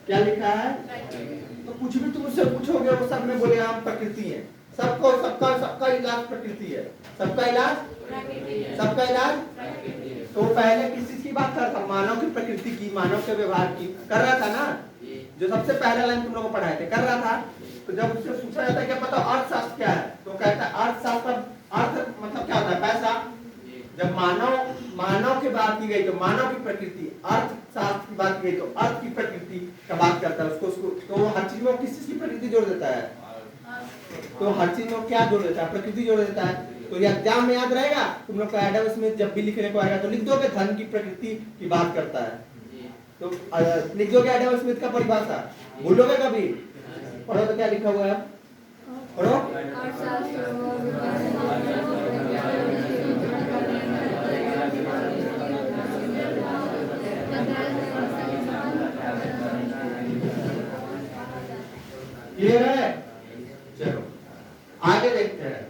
क्या लिखा है? तो कुछ भी तुम उससे पूछोगे वो सब में बोले हम प्रकृति है। सबको सबका इलाज प्रकृति है। सबका इलाज तो पहले किस चीज की बात कर रहा था? मानव की प्रकृति की, मानव के व्यवहार की कर रहा था ना? जो सबसे पहला लाइन तुम लोग को पढ़ाए थे कर रहा था। तो जब उससे पूछा जाता है क्या पता अर्थशास्त्र क्या है, तो कहता है अर्थशास्त्र, अर्थ मतलब क्या होता है? पैसा। जब मानव की बात की गई तो मानव की प्रकृति, अर्थशास्त्र की बात की गई तो अर्थ की प्रकृति का बात करता है। उसको तो हर चीज में किस चीज की प्रकृति जोड़ देता है? तो हर चीज में क्या जोड़ देता है? प्रकृति जोड़ देता है। तो ये एग्जाम में याद रहेगा तुम लोग को। एडम स्मिथ जब भी लिखने को आएगा तो लिख दोगे धन की प्रकृति की बात करता है, तो लिख दोगे एडम स्मिथ का परिभाषा। भूलोगे कभी? पढ़ो तो क्या लिखा हुआ है, पढ़ो। क्लियर है? चलो आगे देखते हैं।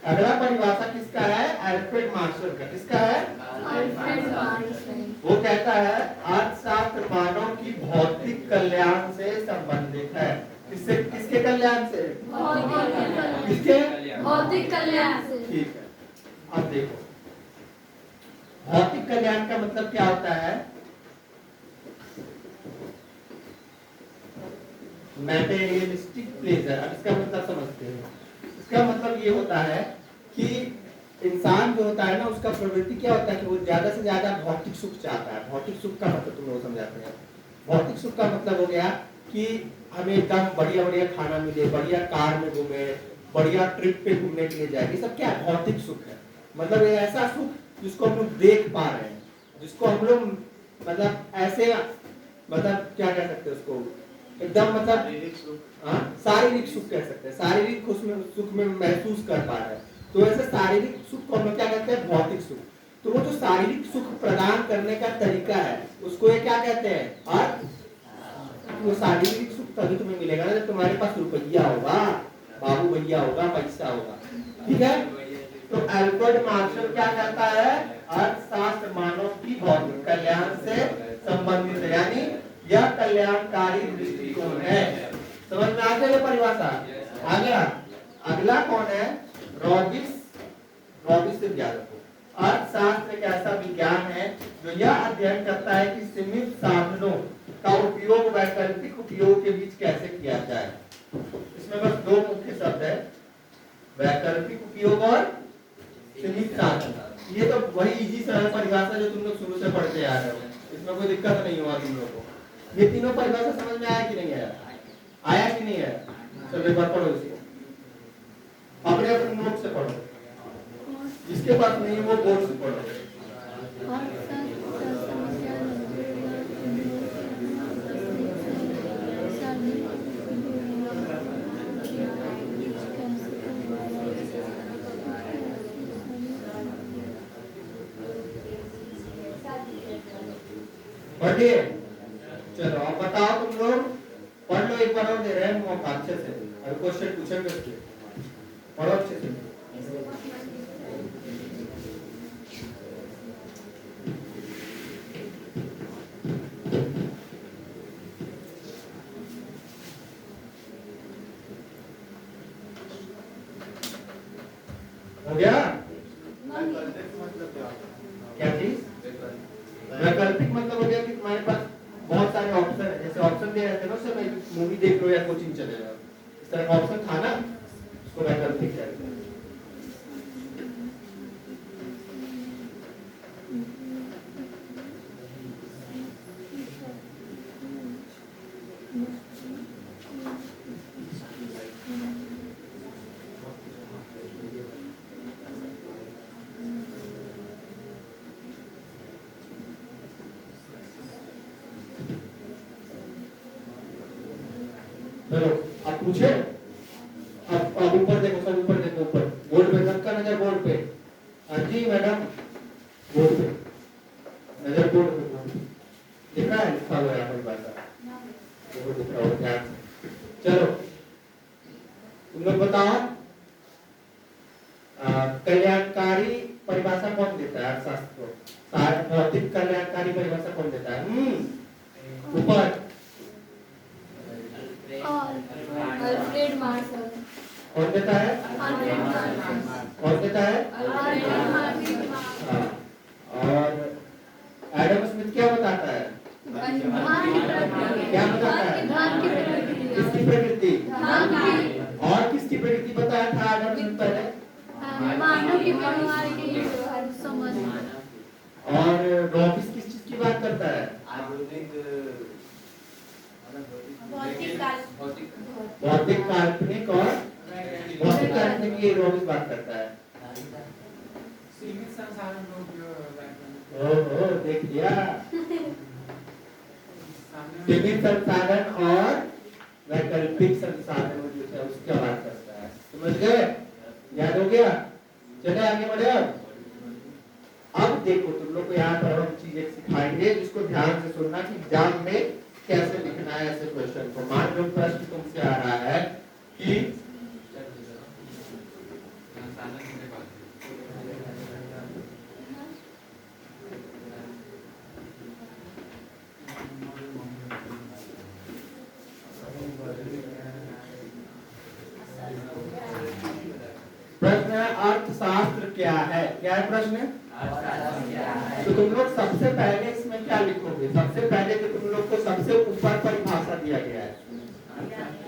अगला परिभाषा किसका है? अल्फ्रेड मार्शल का। किसका? कहता है अर्थशास्त्र मानव की भौतिक कल्याण से संबंधित है। किससे, किसके कल्याण से? किसके? भौतिक कल्याण से। ठीक है, अब देखो भौतिक कल्याण का मतलब क्या होता है? Materialistic pleasure. अब इसका मतलब समझते हैं। इसका मतलब ये होता है कि इंसान जो होता है ना, उसका प्रवृत्ति क्या होता है कि वो ज्यादा से ज्यादा भौतिक सुख चाहता है। भौतिक सुख का मतलब तुम लोग समझाते हैं। भौतिक सुख का मतलब हो गया कि हमें एकदम बढ़िया बढ़िया खाना मिले, बढ़िया कार में घूमे, बढ़िया ट्रिप पे घूमने के लिए जाए। ये सब क्या है? भौतिक सुख है। मतलब ये ऐसा सुख जिसको हम लोग देख पा रहे हैं, जिसको हम लोग मतलब ऐसे मतलब क्या कह सकते हैं उसको, एकदम मतलब शारीरिक सुख कह सकते हैं। शारीरिक सुख में महसूस कर पा रहे हैं। तो ऐसे शारीरिक सुख को हम क्या कहते हैं? भौतिक सुख। तो वो जो शारीरिक सुख प्रदान करने का तरीका है उसको ये क्या कहते हैं? अर्थ। वो शारीरिक सुख तभी तुम्हें मिलेगा ना जब तुम्हारे पास रुपया होगा, बाबू भैया होगा, पैसा होगा। ठीक है? तो एल्बर्ट मार्शल क्या कहता है? अर्थशास्त्र मानव की भौतिक कल्याण से संबंधित है, यानी यह कल्याणकारी दृष्टिकोण है। समझ में आ गया परिभाषा? आ गया। अगला कौन है? रॉबिस से ज्ञान को। अर्थशास्त्र एक ऐसा विज्ञान है जो यह अध्ययन करता है कि सीमित साधनों का उपयोग वैकल्पिक उपयोग के बीच कैसे किया जाए। इसमें बस दो मुख्य शब्द है, वैकल्पिक उपयोग और सीमित साधन। ये तो वही इजी सरल परिभाषा जो तुम लोग शुरू से पढ़ते आ रहे हो, इसमें कोई दिक्कत नहीं हुआ तुम लोग को। ये तीनों परिभाषा समझ में आया कि नहीं आया? आया कि नहीं आया? चलो एक बार पढ़ो इसको, अपने अपने नोट से पढ़ो, जिसके पास नहीं वो बोर्ड से पढ़ो। पढ़िए। चलो अब बताओ तुम लोग, पढ़ लो एक बार और, दे रहे हैं मौका अच्छे से, और क्वेश्चन पूछेंगे उसके, पढ़ो अच्छे से। हो गया? क्या चीज? वैकल्पिक मतलब हो गया कि तुम्हारे पास बहुत सारे ऑप्शन है। जैसे ऑप्शन दे रहे थे ना, उससे मूवी देख लो या कोचिंग चले जाओ, इस तरह का ऑप्शन था ना, उसको वैकल्पिक कहते हैं। चलो अब पूछे। अब ऊपर देखो, सब ऊपर देखो, ऊपर बोर्ड पे, सबका नजर बोर्ड पे। हाँ जी मैडम, बोर्ड पे नजर, बोर्ड पे देखा है? लिखा हुआ है यहाँ पर बात, वो दिख रहा होगा ध्यान से। चलो तुम लोग बताओ, कल्याणकारी परिभाषा कौन देता है अर्थशास्त्र को? भौतिक कल्याणकारी परिभाषा कौन देता है? ऊपर अल्फ्रेड मार्शल। कौन देता है? कौन देता है? हाँ। और एडम स्मिथ क्या बताता है? क्या बताता है? किसकी प्रकृति? और किसकी प्रकृति बताया था एडम स्मिथ पहले? मानव की व्यवहार की समझ। और रॉबिस किस चीज की बात करता है? भौतिक काल्पनिक और भौतिक काल्पनिक की रॉबिस बात करता है। सीमित संसाधन लोग ओहो, देख लिया। सीमित संसाधन और वैकल्पिक संसाधन जो है उसकी बात करता है। समझ गए? याद हो गया? चले आगे बढ़े। अब देखो तुम लोग को यहाँ पर हम चीज एक सिखाएंगे जिसको ध्यान से सुनना कि एग्जाम में कैसे लिखना है ऐसे क्वेश्चन को। मान लो प्रश्न तुमसे आ रहा है कि क्या है? क्या है प्रश्न? तो तुम लोग सबसे पहले इसमें क्या लिखोगे? सबसे पहले तो तुम लोग को सबसे ऊपर परिभाषा दिया गया है।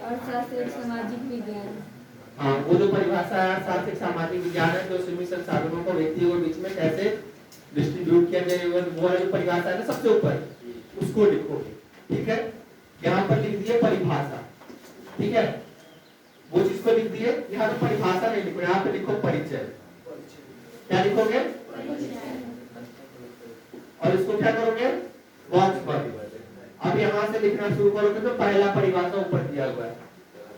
अर्थशास्त्र एक सामाजिक विज्ञान। हाँ, वो जो परिभाषा है अर्थशास्त्र एक सामाजिक विज्ञान है जो सीमित संसाधनों को व्यक्तियों के बीच में कैसे डिस्ट्रीब्यूट किया जाए, वो जो परिभाषा है ना सबसे ऊपर, उसको लिखोगे। ठीक है, यहाँ पर लिख दिए परिभाषा। ठीक है, वो चीज को लिख दिए। यहाँ पे परिभाषा नहीं लिखो, यहाँ पे लिखो परिचय। क्या लिखोगे? और इसको क्या करोगे? बॉक्स पर। अब यहाँ से लिखना शुरू करोगे तो पहला परिभाषा ऊपर दिया हुआ है।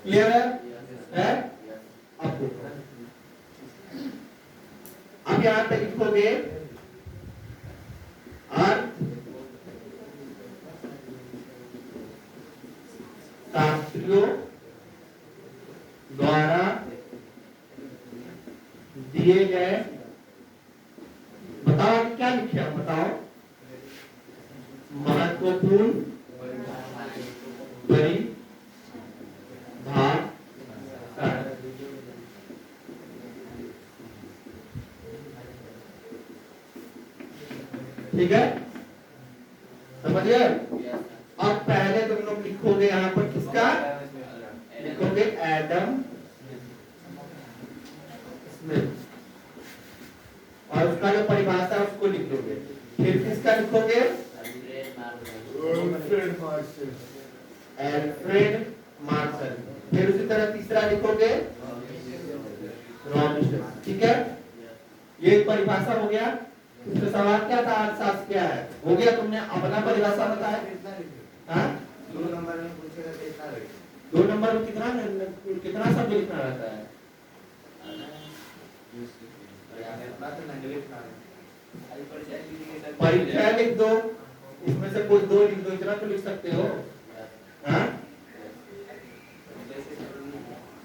क्लियर है? अब देखो, अब यहाँ पे लिखोगे अर्थशास्त्रियों द्वारा दिए गए, बताओ क्या लिखे हम, बताओ। महत्वपूर्ण परिभाषा। ठीक है, समझ गए? अब पहले तुम लोग लिखोगे यहाँ पर किसका? लिखोगे एडम स्मिथ, और उसका जो परिभाषा है उसको लिख लोगे। फिर किसका लिखोगे? Alfred Marshall. फिर उसी तरह तीसरा लिखोगे रॉबिन्सन। ठीक है, ये परिभाषा हो गया। इसमें सवाल क्या था? अर्थशास्त्र क्या है? हो गया, तुमने अपना परिभाषा बताया। हाँ, 2 नंबर में पूछेगा तो इतना रहेगा। 2 नंबर में कितना शब्द लिखना रहता है? परिचय लिख दो, इसमें से कुछ 2 लिख दो, इतना तो लिख सकते हो। हाँ,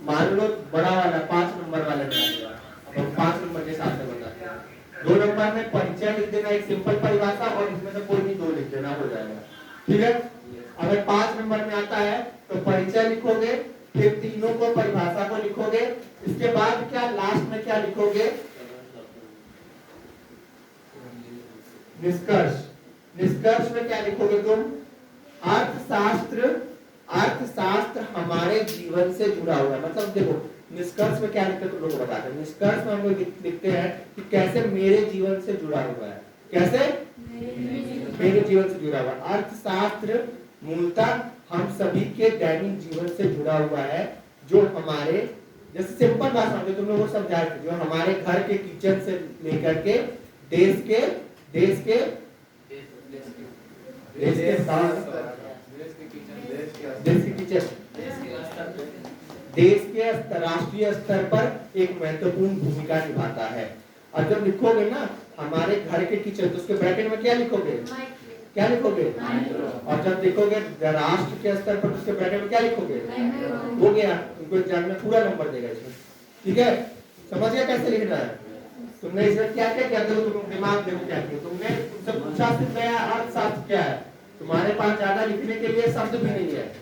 मान लो बड़ा वाला 5 नंबर वाला नहीं, अब 5 नंबर के साथ में बताते हैं। 2 नंबर में परिचय लिख देना, एक सिंपल परिभाषा, और इसमें से कोई भी 2 लिख देना, हो जाएगा। ठीक है, अगर 5 नंबर में आता है तो परिचय लिखोगे, फिर तीनों को परिभाषा को लिखोगे। इसके बाद क्या लास्ट में क्या लिखोगे? निष्कर्ष। निष्कर्ष में क्या लिखोगे तुम? अर्थशास्त्र हमारे जीवन से जुड़ा हुआ है। मतलब देखो, निष्कर्ष में क्या लिखते हैं तुम लोग को बताते हैं। निष्कर्ष में हम लोग लिखते हैं कि कैसे मेरे जीवन से जुड़ा हुआ है। कैसे मेरे जीवन से जुड़ा हुआ। अर्थशास्त्र मूलतः हम सभी के दैनिक जीवन से जुड़ा हुआ है, जो हमारे, जैसे सिंपल भाषा में तुम लोगों को समझाए थे, जो हमारे घर के किचन से लेकर के देश के राष्ट्रीय स्तर पर एक महत्वपूर्ण भूमिका निभाता है। और जब लिखोगे ना हमारे घर के किचन, तो उसके ब्रैकेट में क्या लिखोगे? क्या लिखोगे? और जब लिखोगे राष्ट्र के स्तर पर, उसके ब्रैकेट में क्या लिखोगे? हो गया, तुमको एग्जाम में पूरा नंबर देगा इसमें। ठीक है, समझ गया कैसे लिखना है? तुमने इसमें क्या क्या किया? देखो, तुम दिमाग देखो क्या किया तुमने। तुमसे पूछा सिर्फ नया अर्थशास्त्र क्या है। तुम्हारे पास ज्यादा लिखने के लिए शब्द भी नहीं है,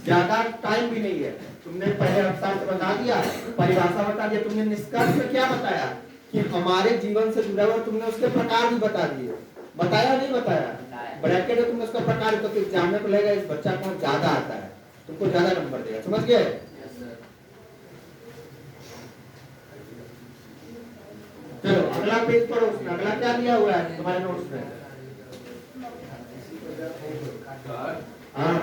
ज्यादा टाइम भी नहीं है। तुमने पहले अर्थशास्त्र बता दिया, परिभाषा बता दिया, तुमने निष्कर्ष में क्या बताया कि हमारे जीवन से जुड़ा हुआ, तुमने उसके प्रकार भी बता दिए। बताया नहीं बताया? ब्रैकेट में तुमने उसका प्रकार, तो एग्जाम में लगेगा इस बच्चा को ज्यादा आता है, तुमको ज्यादा नंबर देगा। समझ गए? चलो अगला पेज पढ़ो, उसमें अगला क्या दिया हुआ है तुम्हारे नोट्स में? हाँ,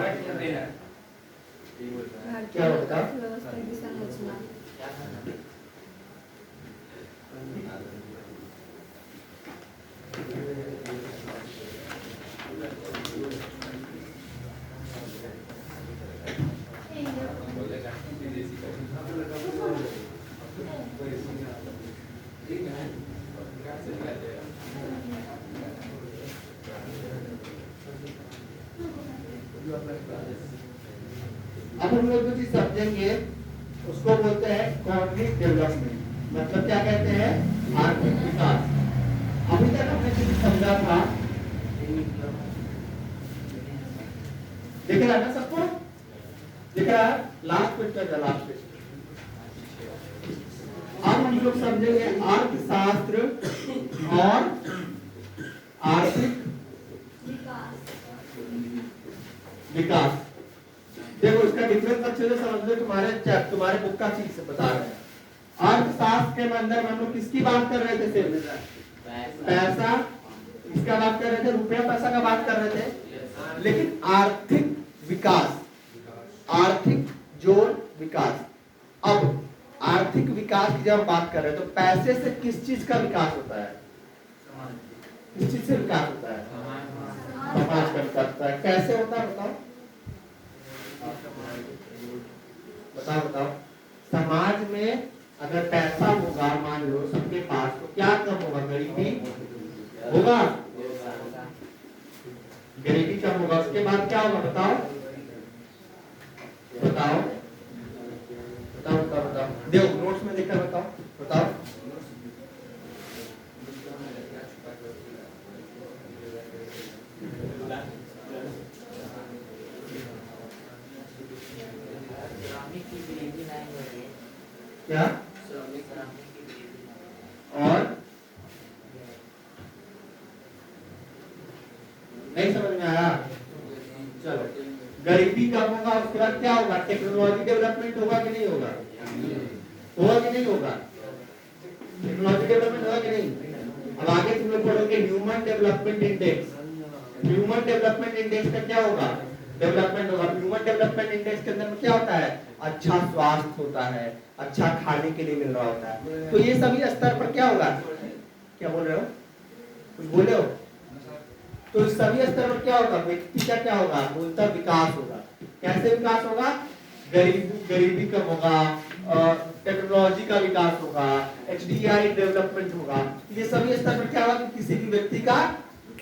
क्या होता है? अब हम लोग जो चीज समझेंगे उसको बोलते हैं इकोनॉमिक डेवलपमेंट। मतलब क्या कहते हैं? आर्थिक विकास। अभी तक हमने जो समझा था, दिख रहा है ना सबको? दिख रहा है? लास्ट पेज का लास्ट पेज अब हम लोग समझेंगे अर्थशास्त्र और आर्थिक विकास। देखो इसका डिफरेंस अच्छे से समझ लो, तुम्हारे बुक का चीज से बता रहे हैं। अर्थशास्त्र के अंदर हम लोग किसकी बात कर रहे थे? सिर्फ पैसा, इसका बात कर रहे थे, रुपया पैसा का बात कर रहे थे। लेकिन आर्थिक विकास, आर्थिक जोड़ विकास, अब आर्थिक विकास की जब हम बात कर रहे हैं तो पैसे से किस चीज का विकास होता है? किस चीज से विकास होता है? समाज का विकास होता है। कैसे होता है बताओ? बताओ बताओ। समाज में अगर पैसा होगा, मान लो सबके पास, तो क्या कम होगा? गरीबी होगा, गरीबी कम होगा। उसके बाद क्या होगा बताओ? बताओ बताओ बताओ बताओ, देखो नोट्स में देखकर बताओ, बताओ। क्या? और नहीं समझ में आया? चलो, गरीबी कम होगा, उसके बाद क्या होगा? टेक्नोलॉजी डेवलपमेंट होगा कि नहीं होगा? होगा कि नहीं होगा? टेक्नोलॉजी डेवलपमेंट होगा कि नहीं? अब आगे तुम लोग पढ़ोगे human development index. Human development index का क्या होगा? डेवलपमेंट होगा। ह्यूमन डेवलपमेंट इंडेक्स के अंदर में क्या होता है? अच्छा स्वास्थ्य होता है, अच्छा खाने के लिए मिल रहा होता है। तो ये सभी स्तर पर क्या होगा? क्या बोल रहे हो? कुछ बोले हो? तो इस सभी स्तर पर क्या होगा? व्यक्ति का क्या होगा? मूलतः विकास होगा। कैसे विकास होगा? गरीबी कम होगा, टेक्नोलॉजी का विकास होगा, HDI डेवलपमेंट होगा। ये सभी स्तर पर क्या होगा? कि किसी भी व्यक्ति का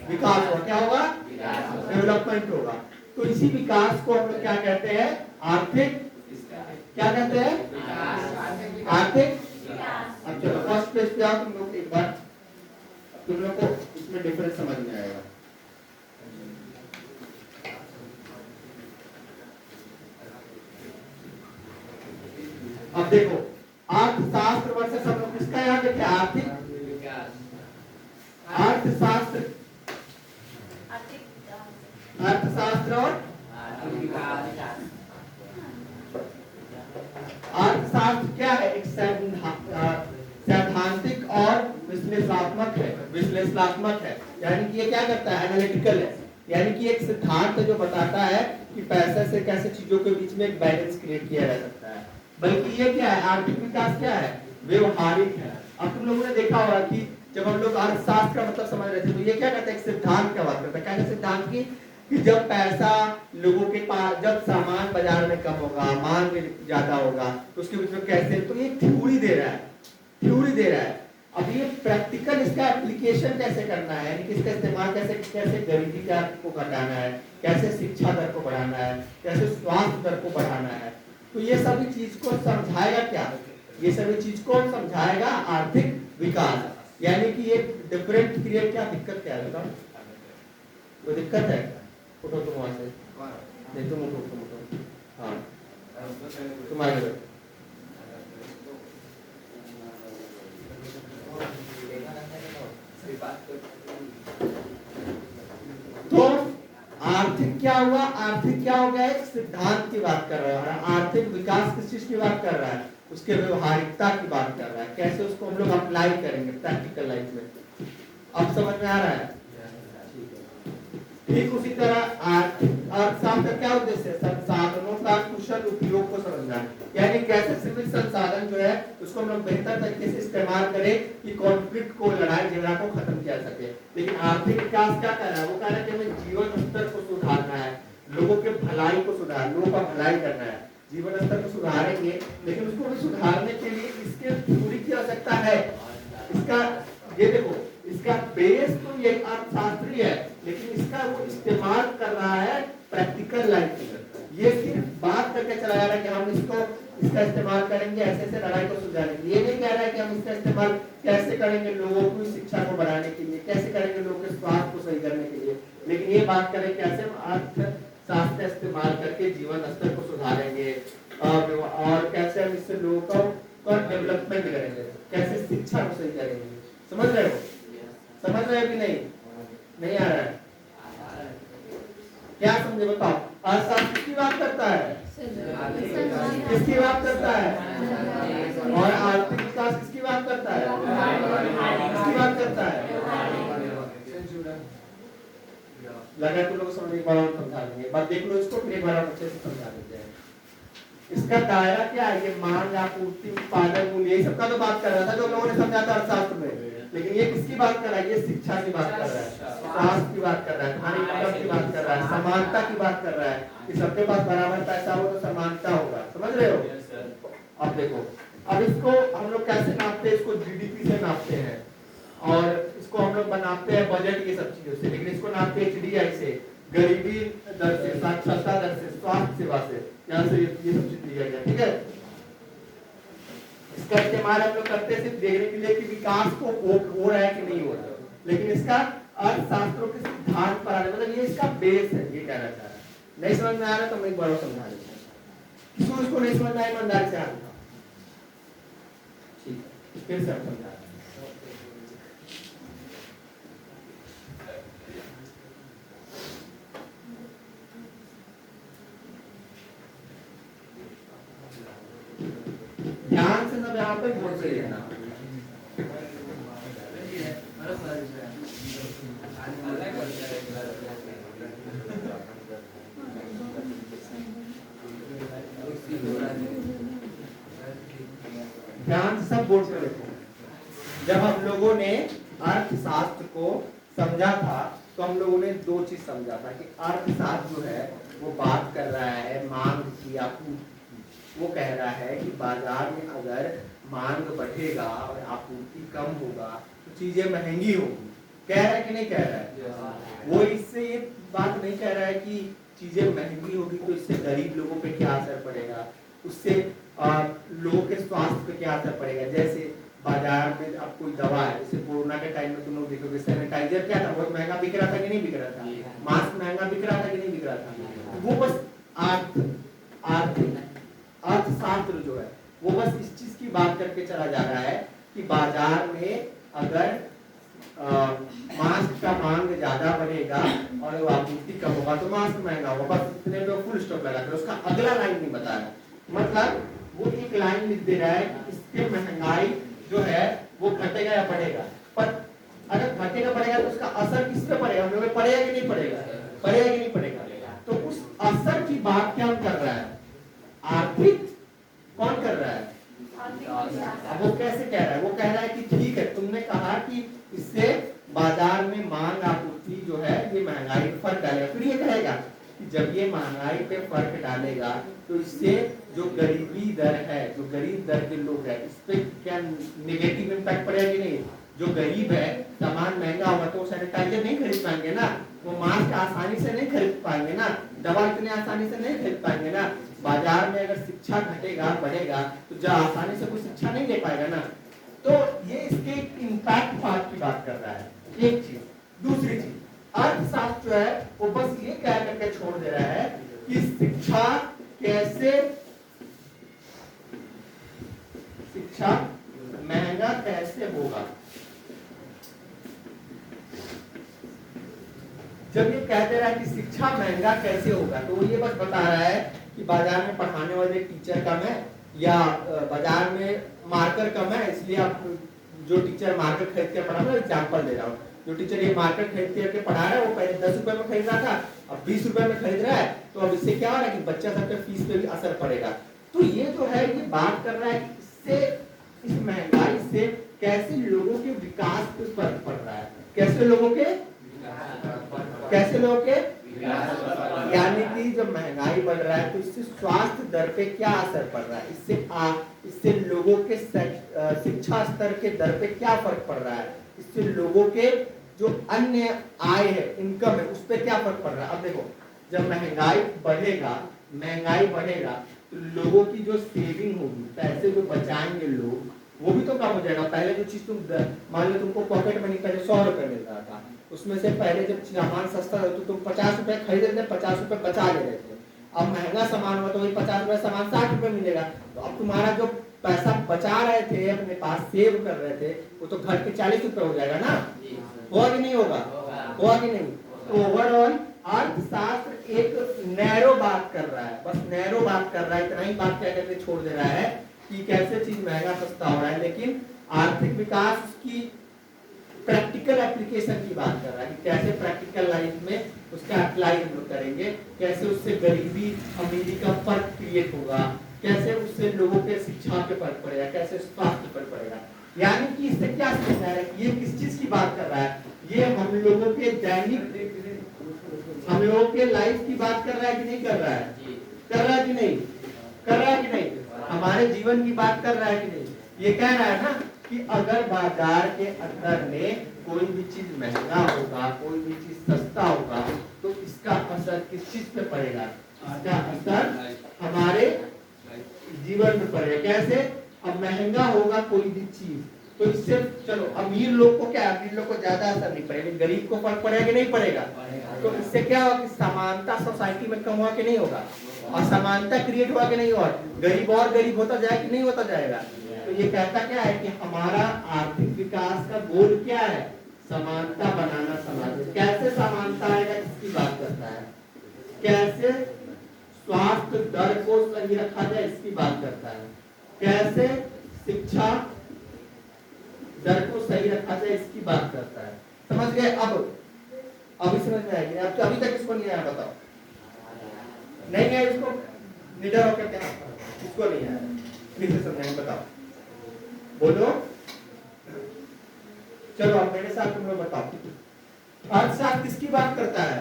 विकास होगा। क्या होगा? डेवलपमेंट होगा। तो इसी विकास को हम लोग क्या कहते हैं? आर्थिक, क्या कहते हैं? आर्थिक। अब चलो फर्स्ट पेज पे आओ तुम लोग एक बार, तुम लोग को इसमें डिफरेंस समझ में आएगा। अब देखो, अर्थशास्त्र वर्सेस हम लोग किसका यहाँ देखे? आर्थिक, अर्थशास्त्र, अर्थशास्त्र और अर्थशास्त्र क्या है? एक सैद्धांतिक और विश्लेषणात्मक है। विश्लेषणात्मक है यानी कि ये क्या करता है? एनालिटिकल है, यानी कि एक सिद्धांत जो बताता है कि पैसे से कैसे चीजों के बीच में एक बैलेंस क्रिएट किया जा सकता है। बल्कि ये क्या है? आर्थिक विकास क्या है? व्यवहारिक है। अब तुम लोगों ने देखा होगा कि जब हम लोग अर्थशास्त्र का मतलब समझ रहे थे तो ये क्या कहते हैं? एक सिद्धांत का बात करता है। क्या सिद्धांत की? कि जब पैसा लोगों के पास, जब सामान बाजार में कम होगा, मांग ज्यादा होगा, तो उसके बीच में कैसे, तो ये थ्योरी दे रहा है, थ्योरी दे रहा है। अब ये प्रैक्टिकल इसका एप्लीकेशन कैसे करना है, यानी कि इसका इस्तेमाल कैसे, कैसे गरीबी को घटाना है, कैसे शिक्षा दर को बढ़ाना है, कैसे स्वास्थ्य दर को बढ़ाना है। तो ये सभी चीज को समझाएगा क्या? ये सभी चीज को समझाएगा आर्थिक विकास। यानी कि ये डिफरेंट क्रिएट, क्या दिक्कत क्या है बताओ? कोई दिक्कत है? उठो तुम वहां से, नहीं तुम उठो, तुम उठो, हाँ तुम आगे बैठो। तो आर्थिक क्या हुआ? आर्थिक क्या हो गया? एक सिद्धांत की बात कर रहा है। आर्थिक विकास किस चीज की बात कर रहा है? उसके व्यवहारिकता की बात कर रहा है, कैसे उसको हम लोग अप्लाई करेंगे प्रैक्टिकल लाइफ में। अब समझ में आ रहा है? ठीक उसी तरह अर्थशास्त्र का क्या उद्देश्य है? संसाधनों का कुशल उपयोग को समझना, यानी कैसे सीमित संसाधन जो है उसको हम लोग बेहतर तरीके से इस्तेमाल करें कि कॉन्फ्लिक्ट को, लड़ाई झगड़ा को खत्म किया सके। लेकिन आर्थिक विकास क्या कर रहा है? वो कह रहा है कि हमें जीवन स्तर को सुधारना है, लोगों के भलाई को सुधारना, लोगों का भलाई करना है। जीवन स्तर को सुधारेंगे, लेकिन उसको भी सुधारने के लिए इसके पूरी की आवश्यकता है। इसका ये देखो, इसका बेस तो ये अर्थशास्त्री है, लेकिन इसका वो इस्तेमाल कर रहा है प्रैक्टिकल लाइफ में। ये सिर्फ बात करके चला जा रहा है कि हम इसका इस्तेमाल करेंगे ऐसे ऐसे लड़ाई को सुलझाने के लिए। ये नहीं कह रहा है कि हम इसका इस्तेमाल कैसे करेंगे लोगों की शिक्षा को बढ़ाने के लिए, कैसे करेंगे लोगों के स्वास्थ्य को सही करने के लिए, लेकिन ये बात करें कैसे हम अर्थशास्त्र इस्तेमाल करके जीवन स्तर को सुधारेंगे और कैसे हम इससे लोगों और डेवलपमेंट करेंगे, कैसे शिक्षा को सही करेंगे। समझ रहे हो? समझ रहे हो कि नहीं? नहीं आ रहा है? क्या समझे बताओ? अर्थशास्त्र किसकी बात करता है? किसकी बात करता है? और आर्थिक विकास किसकी बात करता है? किसकी बात करता है? लगा तुम लोग समझ, एक बार और समझा देंगे, बात देख लो इसको, फिर एक बार और अच्छे से समझा देते हैं। इसका दायरा क्या है? ये मांग, आपूर्ति, उत्पादन, मूल्य, यही सबका तो बात कर रहा था जो लोगों ने समझा था अर्थशास्त्र में। लेकिन ये किसकी बात कर रहा है? ये शिक्षा की बात कर रहा है, स्वास्थ्य की बात कर रहा है, खाने इनकम की बात कर रहा है, समानता की बात कर रहा है कि सबके पास बराबर पैसा हो तो समानता होगा। समझ रहे हो? अब देखो, अब इसको हम लोग कैसे नापते हैं? इसको जीडीपी से नापते हैं और इसको हम लोग बनाते हैं बजट, ये सब चीजों से। लेकिन इसको नापते हैं HDI से, गरीबी दर से, साक्षरता दर से, स्वास्थ्य सेवा से, यहाँ से ये सब चीज दिया गया। ठीक है, इसका इस्तेमाल हम लोग करते हैं सिर्फ देखने के लिए कि विकास को हो रहा है कि नहीं हो रहा है, लेकिन इसका अर्थशास्त्रों के सिद्धांत पर आने, मतलब ये इसका बेस है, ये कहना चाह रहा है। नहीं समझ में आ रहा तो मैं एक बार और समझा देता हूँ। किसी इसको नहीं समझ में आया ईमानदारी से आना, ठीक है, फिर से हम समझा रहे हैं। ध्यान से सब यहाँ पे बोल से लेना। ध्यान से सब बोल से देखो। जब हम लोगों ने अर्थशास्त्र को समझा था तो हम लोगों ने दो चीज समझा था कि अर्थशास्त्र जो है वो बात कर रहा है मांग की, आपूर्ति। वो कह रहा है कि बाजार में अगर मांग बढ़ेगा और आपूर्ति कम होगा तो चीजें महंगी होगी। कह रहा है कि नहीं कह रहा है? वो इससे ये बात नहीं कह रहा है कि चीजें महंगी होगी तो इससे गरीब लोगों पे क्या असर पड़ेगा, उससे लोगों के स्वास्थ्य पे क्या असर पड़ेगा। जैसे बाजार में अब कोई दवा है, जैसे कोरोना के टाइम में तुम लोग देखोगे सैनिटाइजर क्या था, बहुत महंगा बिक रहा था कि नहीं बिक रहा था, मास्क महंगा बिक रहा था कि नहीं बिक रहा था। वो बस अर्थशास्त्र जो है वो बस इस चीज की बात करके चला जा रहा है कि बाजार में अगर मास्क का मांग ज्यादा बढ़ेगा और आपूर्ति कम होगा तो मास्क महंगा होगा, बस इतने पे फुल स्टॉप लगा कर उसका अगला लाइन नहीं बता रहा। मतलब वो एक लाइन लिख दे रहा है कि इसके महंगाई जो है वो घटेगा या बढ़ेगा। पर अगर घटेगा बढ़ेगा तो उसका असर किस पे पड़ेगा, हम लोग पड़ेगा कि नहीं पड़ेगा, पड़ेगा कि नहीं पड़ेगा। तो उस असर की बात क्या कर रहा है? आर्थिक कौन कर रहा है? अब वो कैसे कह रहा है? वो कह रहा है कि ठीक है, तुमने कहा कि इससे बाजार में मांग आपूर्ति जो है ये महंगाई पे फर्क डालेगा। फिर ये कहेगा कि जब ये महंगाई पे फर्क डालेगा तो इससे जो गरीबी दर है, जो गरीब दर के लोग हैं, इस पे क्या नेगेटिव इम्पैक्ट पड़ेगा कि नहीं। जो गरीब है, सामान महंगा होगा तो सैनिटाइजर नहीं खरीद पाएंगे ना, वो मास्क आसानी से नहीं खरीद पाएंगे ना, दवा इतने आसानी से नहीं खरीद पाएंगे ना। बाजार में अगर शिक्षा घटेगा बढ़ेगा तो जो आसानी से कोई शिक्षा नहीं ले पाएगा ना। तो ये इसके इम्पैक्ट पार्ट की बात कर रहा है, एक चीज। दूसरी चीज, अर्थशास्त्र जो है वो बस ये कह करके छोड़ दे रहा है कि शिक्षा महंगा कैसे होगा। जब ये कह दे रहा है कि शिक्षा महंगा कैसे होगा तो वो ये बस बता रहा है कि बाजार में पढ़ाने वाले टीचर कम है या बाजार में मार्कर कम है, इसलिए आप जो टीचर मार्कर खरीद के पढ़ा रहा है, एग्जाम्पल दे रहा हूँ, जो टीचर ये मार्कर खरीद के पढ़ा रहा है वो पहले 10 रुपए में खरीद रहा था, अब 20 रुपए में खरीद रहा है, तो अब इससे क्या हो रहा है कि बच्चा सबके फीस पे भी असर पड़ेगा। तो ये जो है ये बात कर रहा है कि इससे, इस महंगाई से कैसे लोगों के विकास पे फर्क पड़ रहा है, कैसे लोगों के यानी कि जब महंगाई बढ़ रहा है तो इससे स्वास्थ्य दर पे क्या असर पड़ रहा है, इससे लोगों के शिक्षा स्तर के दर पे क्या फर्क पड़ रहा है, इससे लोगों के जो अन्य आय है, इनकम है, उस पर क्या फर्क पड़ रहा है। अब देखो, जब महंगाई बढ़ेगा तो लोगों की जो सेविंग होगी, पैसे जो बचाएंगे लोग, वो भी तो कम हो जाएगा। पहले जो चीज तुम मान लो तुमको पॉकेट मनी पहले 100 रुपए मिल रहा था, उसमें से पहले जब सामान सस्ता था तो तुम 50 रुपए खरीद रहे थे, 50 रुपए बचा ले रहे थे। अब महंगा सामान हुआ तो वही 50 रुपए सामान 60 रुपए मिलेगा, तो अब तुम्हारा जो पैसा बचा रहे थे, अपने पास सेव कर रहे थे, वो तो घट के 40 रुपए हो जाएगा ना, होगा कि नहीं होगा, होगा कि नहीं। ओवरऑल अर्थशास्त्र एक नैरो बात कर रहा है, बस नैरो बात कर रहा है, इतना ही बात क्या करके छोड़ दे रहा है कि कैसे चीज महंगा सस्ता हो रहा है, लेकिन आर्थिक विकास की प्रैक्टिकल एप्लीकेशन की बात कर रहा है कि कैसे प्रैक्टिकल लाइफ में उसका अप्लाई हम लोग करेंगे, कैसे उससे गरीबी अमीरी का फर्क क्रिएट होगा, कैसे उससे लोगों के शिक्षा पे फर्क पड़ेगा, कैसे स्वास्थ्य पर पड़ेगा। यानी कि इससे क्या समझ रहा है, ये किस चीज की बात कर रहा है, ये हम लोगों के दैनिक, हम लोगों के लाइफ की बात कर रहा है कि नहीं कर रहा है, कर रहा है कि नहीं, कर रहा है कि नहीं, हमारे जीवन की बात कर रहा है कि नहीं। ये कह रहा है ना कि अगर बाजार के अंदर में कोई भी चीज महंगा होगा, कोई भी चीज सस्ता होगा, तो इसका असर किस चीज पे पड़ेगा, इसका असर हमारे जीवन में पड़ेगा। कैसे, अब महंगा होगा कोई भी चीज तो इससे चलो अमीर लोग को क्या, अमीर लोग को ज्यादा असर नहीं पड़ेगा, गरीब को फर्क पड़ेगा कि नहीं पड़ेगा। तो इससे क्या होगा कि समानता सोसाइटी में कम हुआ कि नहीं होगा, और समानता क्रिएट हुआ कि नहीं हुआ, गरीब और गरीब होता जाए कि नहीं होता जाएगा। तो ये कहता क्या है कि हमारा आर्थिक विकास का गोल क्या है, समानता बनाना समाज में। कैसे समानता आएगा इसकी बात करता है, कैसे स्वास्थ्य दर को सही रखा जाए इसकी बात करता है, कैसे शिक्षा दर को सही रखा जाए इसकी बात करता है। समझ गए, अब समझ में आएगी। अब तो अभी तक इसको नहीं आया, बताओ नहीं है, इसको निडर होकर क्या, इसको नहीं आया, फिर से समझाएंगे, बताओ बोलो, चलो अब मेरे साथ तुम लोग बताओ, अर्थशास्त्र किसकी बात करता है,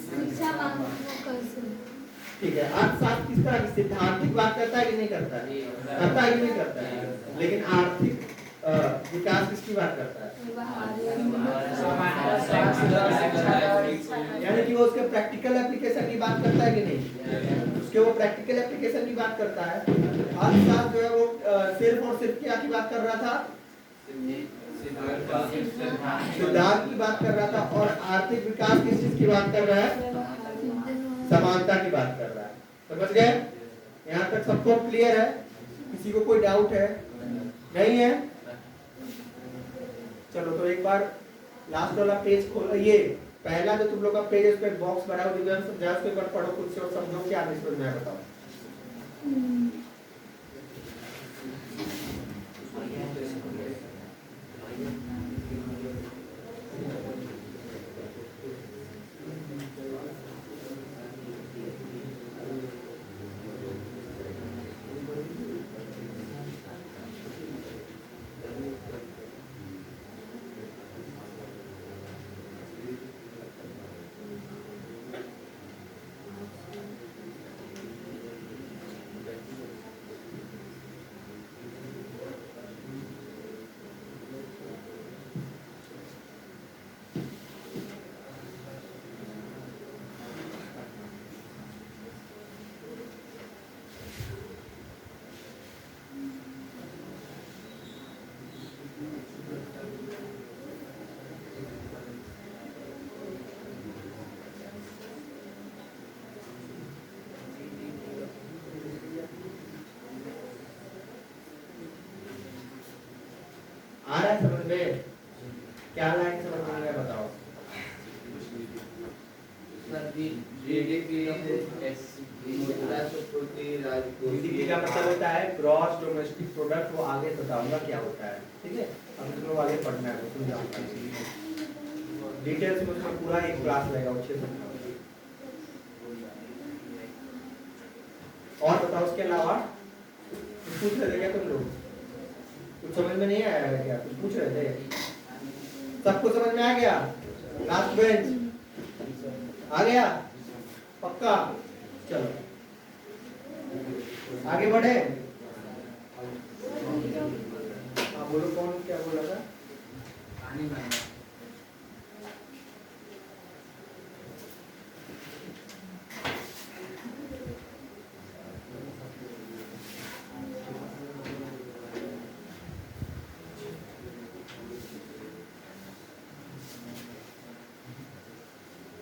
शिक्षा मांगों को ठीक है। अर्थशास्त्र किस तरह की सिद्धांतिक बात करता है कि नहीं करता है, करता है कि नहीं करता है, लेकिन आर्थिक विकास किसकी बात करता है, यानी कि वो उसके प्रैक्टिकल एप्लीकेशन की बात करता है कि नहीं, उसके वो प्रैक्टिकल एप्लीकेशन की बात करता है। अर्थशास्त्र जो है वो सिर्फ और सिर्फ क्या की बात कर रहा था, सिद्धांत की बात कर रहा था, और आर्थिक विकास किस चीज की बात कर रहा है, समानता की बात कर रहा है। समझ गए, यहाँ तक सबको क्लियर है, किसी को कोई डाउट है, नहीं है। चलो तो एक बार लास्ट वाला पेज खोलो, ये पहला जो तुम लोग का पेज है उस पर बॉक्स बना हुआ दिव्यांग समझा, उसको एक बार पढ़ो खुद से और समझो क्या आगे समझ में आया, बताओ। आ रहा है समझ में, क्या लाइन समझ में आ रहा है बताओ। जीडीपी का मतलब होता है ग्रॉस डोमेस्टिक प्रोडक्ट, वो आगे बताऊंगा क्या होता है, ठीक है। अब तुम लोग आगे पढ़ना है, समझाऊंगा डिटेल्स में, उसमें पूरा एक क्लास लगेगा, अच्छे से। और बताओ उसके अलावा पूछ रहे थे क्या तुम लोग, कुछ समझ में नहीं आया है क्या, कुछ पूछ रहे थे, सबको समझ में आ गया, लास्ट बेंच आ गया पक्का। चलो आगे बढ़े, हाँ बोलो कौन क्या बोला था,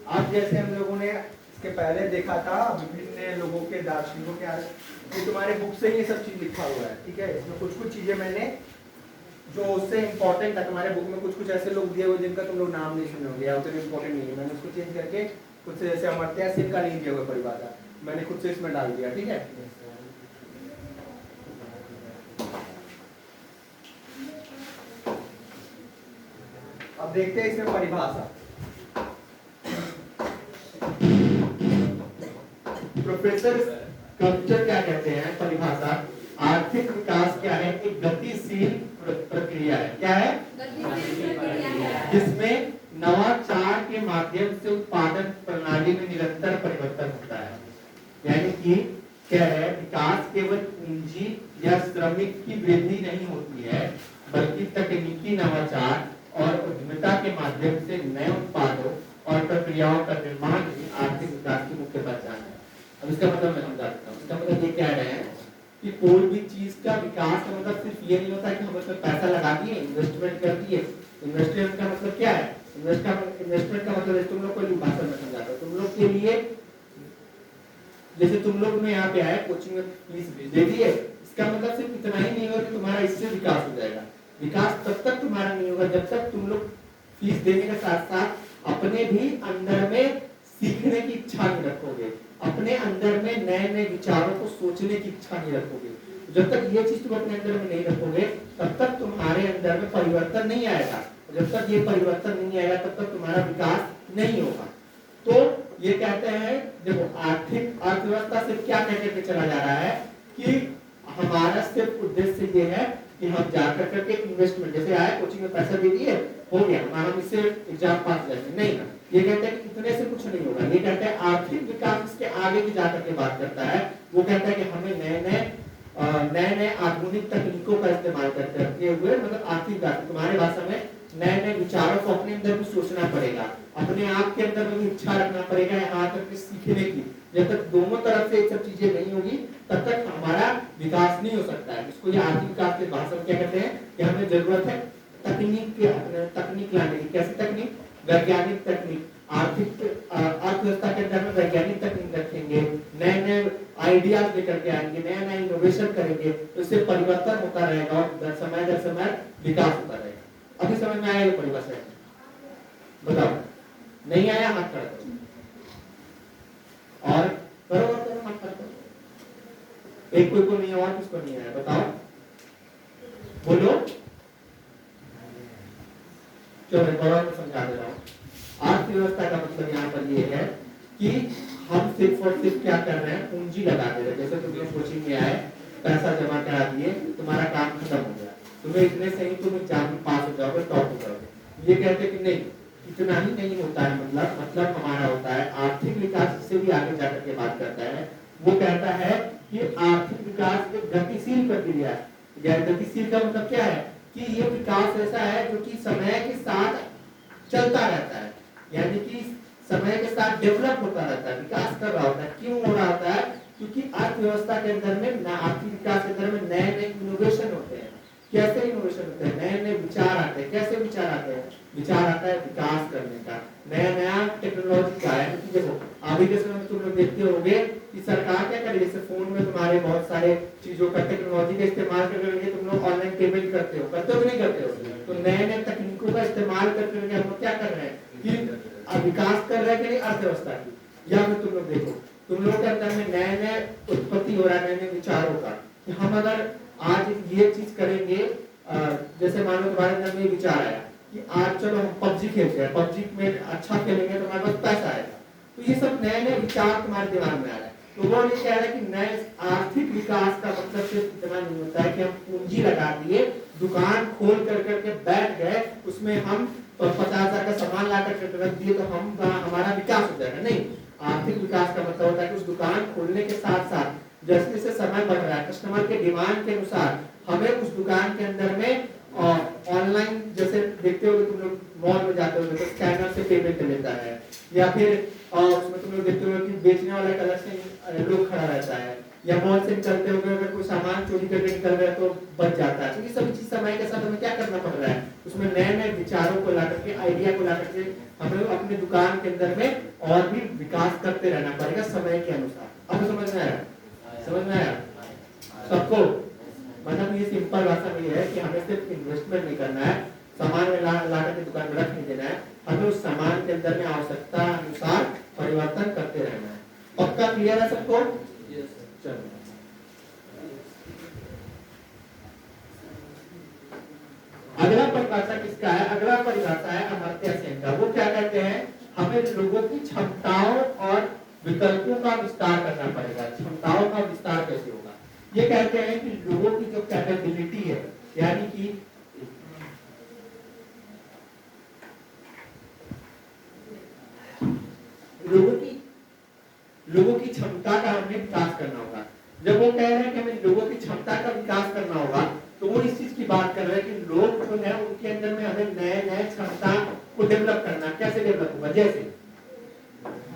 अब जैसे हम लोगों ने इसके पहले देखा था विभिन्न लोगों के दार्शनिकों के ये तुम्हारे बुक से ही ये सब चीज लिखा हुआ है, ठीक है। इसमें कुछ कुछ चीजें मैंने जो उससे इम्पोर्टेंट है तुम्हारे बुक में, कुछ कुछ ऐसे लोग दिए हुए जिनका तुम लोग नाम नहीं सुने होंगे या उतने इम्पोर्टेंट नहीं है, मैंने उसको चेंज करके कुछ से जैसे अमर्त्य सेन का नहीं दिया हुआ परिभाषा, मैंने खुद से इसमें डाल दिया, ठीक है। अब देखते हैं इसमें परिभाषा। प्रोफेसर कल्चर क्या कहते हैं परिभाषा? आर्थिक विकास क्या है? एक गतिशील प्रक्रिया है। क्या है? जिसमें नवाचार के माध्यम से उत्पादन प्रणाली में निरंतर परिवर्तन होता है। यानी कि क्या है, विकास केवल पूंजी या श्रमिक की वृद्धि नहीं होती है, बल्कि तकनीकी नवाचार और उद्यमिता के माध्यम से नए उत्पादों और प्रक्रियाओं का निर्माण ही आर्थिक विकास की मुख्य पहचान है। अब इसका मतलब मैं समझाता हूँ। इसका मतलब ये कह रहे हैं कि कोई भी चीज का विकास का मतलब सिर्फ ये नहीं होता कि हम उसमें पैसा लगा दिए, इन्वेस्टमेंट कर दिए। इन्वेस्टमेंट का मतलब क्या है? इन्वेस्टमेंट का मतलब तुम लोग को भाषा में समझाता हूँ। तुम लोग के लिए जैसे तुम लोग में यहाँ पे आए, कोचिंग में फीस दे दिए, इसका मतलब सिर्फ इतना ही नहीं होगा कि तुम्हारा इससे विकास हो जाएगा। विकास तब तक तुम्हारा नहीं होगा जब तक तुम लोग फीस देने के साथ साथ अपने भी अंदर में सीखने की इच्छा नहीं रखोगे, अपने अंदर में नए नए विचारों को सोचने की इच्छा नहीं रखोगे। जब तक ये चीज तुम अपने अंदर में नहीं रखोगे तब तक तुम्हारे अंदर में परिवर्तन नहीं आएगा। जब तक ये परिवर्तन नहीं आएगा तब तक तुम्हारा विकास नहीं होगा। तो ये कहते हैं, देखो आर्थिक अर्थव्यवस्था से क्या कहते चला जा रहा है कि हमारा सिर्फ उद्देश्य ये है कि हम जाकर करके इन्वेस्टमेंट, जैसे आए कोचिंग में पैसा दे दिए, हो गया, हम इससे एग्जाम पास करेंगे, नहीं ना। ये कहते हैं कि इतने से कुछ नहीं होगा। ये कहते हैं आर्थिक विकास इसके आगे की जाकर के बात करता है। वो कहता है कि हमें नए नए आधुनिक तकनीकों का इस्तेमाल करते हुए, मतलब आर्थिक विकास तुम्हारे भाषा में नए नए विचारों को अपने अंदर भी सोचना पड़ेगा, अपने आप के अंदर भी इच्छा रखना पड़ेगा यहाँ तक कि सीखने की। जब तक दोनों तरफ से ये सब चीजें नहीं होगी तब तक हमारा विकास नहीं हो सकता है। इसको ये आर्थिक विकास के भाषा में क्या कहते हैं कि हमें जरूरत है तकनीक लाने की। कैसी तकनीक? वैज्ञानिक तकनीक। आर्थिक अर्थव्यवस्था के अंदर में वैज्ञानिक तकनीक रखेंगे, नए नए आइडियाज लेकर के आएंगे, नया नया इनोवेशन करेंगे, तो इससे परिवर्तन होता रहेगा और समय दर समय विकास होता रहेगा। अभी समझ में आया ये परिभाषा? बताओ, नहीं आया हाथ खड़ा करो और करो हाथ खड़ा करो। एक कोई को नहीं और किसको नहीं आया बताओ, बोलो। चलो मैं समझा दे रहा हूँ। अर्थव्यवस्था का मतलब यहाँ पर ये है कि हम सिर्फ और सिर्फ क्या कर रहे हैं, पूंजी लगा दे रहे हैं। जैसे तुम लोग कोचिंग में आए, पैसा जमा करा दिए, तुम्हारा काम खत्म हो गया, तुम्हें इतने से ही तुम एग्जाम में पास हो जाओगे, टॉप हो जाओगे। ये कहते कि नहीं, इतना ही नहीं होता है। मतलब हमारा होता है आर्थिक विकास से भी आगे जाकर के बात करता है। वो कहता है कि आर्थिक विकास एक गतिशील प्रक्रिया है। गतिशील का मतलब क्या है कि ये विकास ऐसा है जो कि समय के साथ चलता रहता है, यानी कि समय के साथ डेवलप होता रहता है, विकास कर रहा होता है। क्यों हो रहा होता है? क्योंकि अर्थव्यवस्था के अंदर में, आर्थिक विकास के अंदर में नए नए इनोवेशन होते हैं। कैसे इनोवेशन होते हैं? नए नए विचार आते हैं। कैसे विचार आते हैं? विचार आता है विकास करने का, नया नया टेक्नोलॉजी का है। देखो अभी के समय में तुम लोग देखते होंगे कि सरकार क्या करे, जैसे फोन में तुम्हारे बहुत सारे चीजों का टेक्नोलॉजी का इस्तेमाल करके तुम लोग ऑनलाइन पेमेंट करते हो कि नहीं करते हो? तो नए नए तकनीकों का इस्तेमाल करके हम लोग क्या कर रहे हैं कि विकास कर रहे हैं कि नहीं अर्थव्यवस्था की। या फिर तुम लोग देखो, तुम लोग के अंदर में नए नए उत्पत्ति हो रहा है, नए नए विचारों का, कि हम अगर आज ये चीज करेंगे, जैसे मान लो तुम्हारे अंदर में विचार आया कि आज चलो हम पबजी खेलते हैं, पबजी में अच्छा खेलेंगे तो हमारे पास पैसा आएगा। तो ये सब नए नए विचार तुम्हारे दिमाग में आ रहा है। तो वो ये कह रहा है कि नए आर्थिक विकास का मतलब सिर्फ इतना नहीं होता है कि हम पूंजी लगा दिए, दुकान खोल कर करके बैठ गए, उसमें हम 50,000 का सामान ला कर रख दिए तो हमारा विकास हो जाएगा। नहीं, आर्थिक विकास का मतलब होता है कि उस दुकान खोलने के साथ साथ जैसे जैसे समय बढ़ रहा है, कस्टमर के डिमांड के अनुसार हमें उस दुकान के अंदर में ऑनलाइन, जैसे देखते हो तुम लोग मॉल में जाते हो तो स्कैनर से पेमेंट लेता है, या फिर उसमें तुम लोग देखते हो कि बेचने वाला एक अलग से लोग खड़ा रहता है, या मॉल से निकलते हुए अगर कोई सामान चोरी करके निकल रहा है तो बच जाता है। तो ये सभी चीज समय के साथ हमें क्या करना पड़ रहा है, उसमें नए नए विचारों को ला करके, आइडिया को ला करके हमें अपने दुकान के अंदर में और भी विकास करते रहना पड़ेगा समय के अनुसार। अब समझ में आया? समझ में आया सबको? मतलब ये सिंपल भाषा में है कि हमें सिर्फ इन्वेस्टमेंट नहीं करना है, सामान में ला करके दुकान में रख नहीं देना है, हमें उस सामान के अंदर में आवश्यकता अनुसार परिवर्तन करते रहना है। पक्का क्लियर है सबको? चलो अगला परिभाषा किसका है? अगला परिभाषा है अमर्त्य सेन का। वो क्या कहते हैं, हमें लोगों की क्षमताओं और विकल्पों का विस्तार करना पड़ेगा। क्षमताओं का विस्तार कैसे होगा? ये कहते हैं कि लोगों की जो कैपेबिलिटी है, यानी कि लोगों की क्षमता का हमें विकास करना होगा। जब वो कह रहे हैं कि हमें लोगों की क्षमता का विकास करना होगा, तो वो इस चीज की बात कर रहे हैं कि लोग जो है उनके अंदर में हमें नए नए क्षमता को डेवलप करना। कैसे डेवलप होगा? जैसे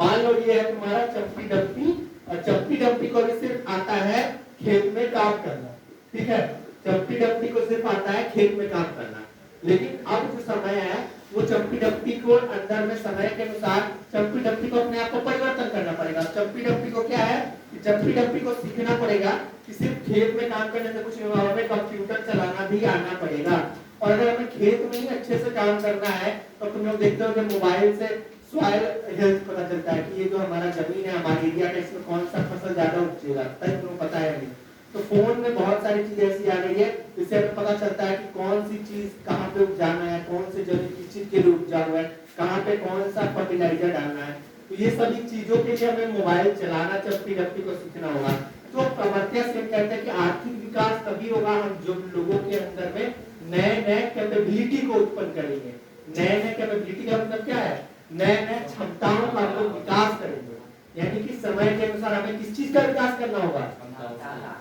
मान लो ये है तुम्हारा चंपी डंपी, और चंपी डंपी को भी सिर्फ आता है खेत में काम करना, ठीक है? चंपी डंपी को सिर्फ आता है खेत में काम करना, लेकिन अब जो समय है वो चंपी डंपी को अंदर में समय के अनुसार चंपी डंपी को अपने आप को परिवर्तन करना पड़ेगा। चंपी डंपी को क्या है कि चंपी डंपी को सीखना पड़ेगा कि सिर्फ खेत में काम करने से कुछ नहीं होगा, हमें कंप्यूटर चलाना भी आना पड़ेगा। और अगर हमें खेत में ही अच्छे से काम करना है तो तुम लोग देखते हो कि मोबाइल से सॉइल हेल्थ पता चलता है कि ये जो हमारा जमीन है, हमारे एरिया का, इसमें कौन सा फसल ज्यादा उपजेगा, तब तुम्हें पता है नहीं। तो फोन में बहुत सारी चीजें ऐसी आ गई है जिससे हमें पता चलता है कि कौन सी चीज कहाँ पे उपजाना है, कौन से जमीन किस चीज के लिए उपजाऊ है, कहाँ पे कौन सा फर्टिलाइजर डालना है। तो ये सभी चीजों के लिए हमें मोबाइल चलाना, चंपी डंपी को सीखना होगा। तो अमर्त्य सेन कहते हैं कि आर्थिक विकास तभी होगा हम जो लोगों के अंदर में नए नए कैपेबिलिटी को उत्पन्न करेंगे। नए नए कैपेबिलिटी का मतलब क्या है? नए नए क्षमताओं का हम लोग विकास करेंगे, यानी कि समय के अनुसार हमें किस चीज का विकास करना होगा,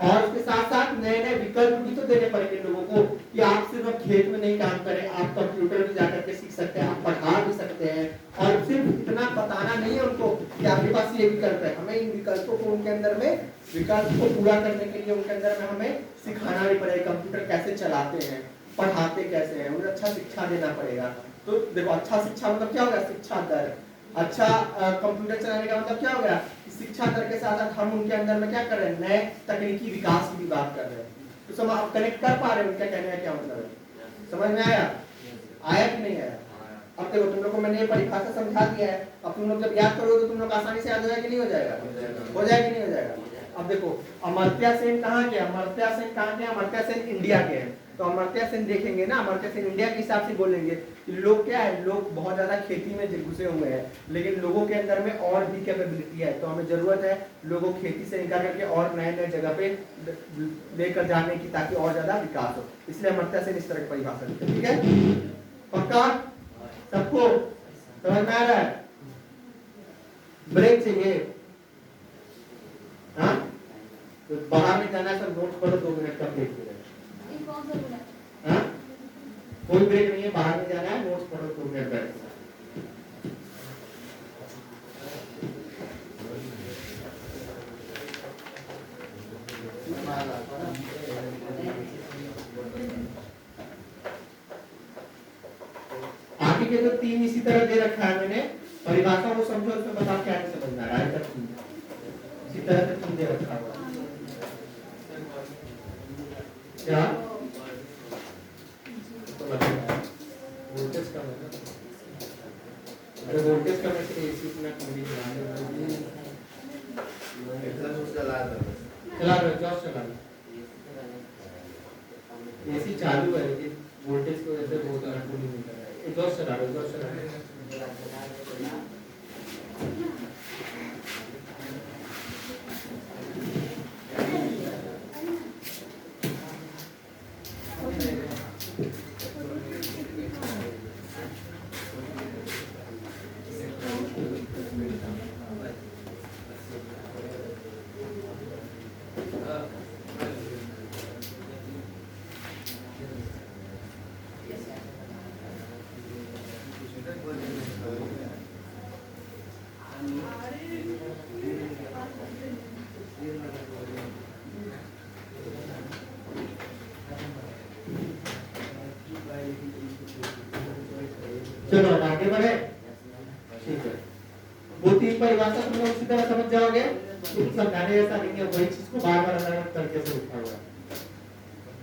और उसके साथ साथ नए नए विकल्प भी तो देने पड़ेंगे लोगों को कि आप सिर्फ खेत में नहीं काम करें, आप कंप्यूटर भी जाकर के सीख सकते हैं, आप पढ़ा भी सकते हैं। और सिर्फ इतना बताना नहीं है उनको कि आपके पास ये विकल्प है, हमें इन विकल्पों को उनके अंदर में विकल्प को पूरा करने के लिए उनके अंदर में हमें सिखाना भी पड़ेगा। कंप्यूटर कैसे चलाते हैं, पढ़ाते कैसे हैं, उन्हें अच्छा शिक्षा देना पड़ेगा। तो देखो अच्छा शिक्षा मतलब क्या होगा? शिक्षा दर। अच्छा कंप्यूटर चलाने का मतलब क्या हो गया? शिक्षा दर के साथ साथ हम उनके अंदर में क्या कर रहे हैं? नए तकनीकी विकास की भी बात कर रहे हैं। तो समझ आप कनेक्ट कर पा रहे हैं उनका कहने का क्या मतलब है? समझ में आया? आया कि नहीं आया? अब देखो तुम लोग को मैंने ये परिभाषा समझा दिया है, अब तुम लोग जब याद करोगे तो तुम लोग आसानी से याद हो जाएगा कि नहीं हो जाएगा? हो जाएगा कि नहीं हो जाएगा? अब देखो अमर्त्य सेन कहाँ के? अमर्त्य सेन कहाँ के? अमर्त्य सेन इंडिया के हैं। तो अमर्त्य सेन देखेंगे ना, अमर्त्य सेन इंडिया के हिसाब से बोलेंगे कि लोग क्या है, लोग बहुत ज्यादा खेती में घुसे हुए हैं, लेकिन लोगों के अंदर में और भी कैपेबिलिटी है। तो हमें जरूरत है लोगों को खेती से निकाल करके और नए नए जगह पे लेकर जाने की, ताकि और ज्यादा विकास हो। इसलिए अमर्त्य सेन इस तरह की परिभाषा देते हैं। ठीक है? पक्का सबको समझ में आ रहा है? ब्रेक चाहिए? हाँ, तो बाहर नहीं जाना है, सब नोट करो, 2 मिनट का ब्रेक मिलेगा। हाँ, कोई ब्रेक नहीं है, बाहर नहीं जाना है, नोट्स पढ़ो, 2 मिनट बैठ। आगे के तो 3 इसी तरह दे रखा है मैंने, परिभाषा वो समझो, उसमें बताओ क्या नहीं समझ में आ रहा है। इसी तरह से 3 दे रखा हुआ क्या? वोल्टेज कम है ना, अगर वोल्टेज कम है तो एसी में कमी चला लो, एग्जॉस्ट चला लो। एसी चालू है लेकिन वोल्टेज की वजह से बहुत कंट्रोल नहीं कर रहा है। एग्जॉस्ट चला लो, एग्जॉस्ट चला लो। तीन परिभाषा तुम लोग उसी तरह समझ जाओगे, कुछ समझाने जैसा नहीं है, वही चीज को बार बार अलग अलग तरीके से लिखा हुआ है।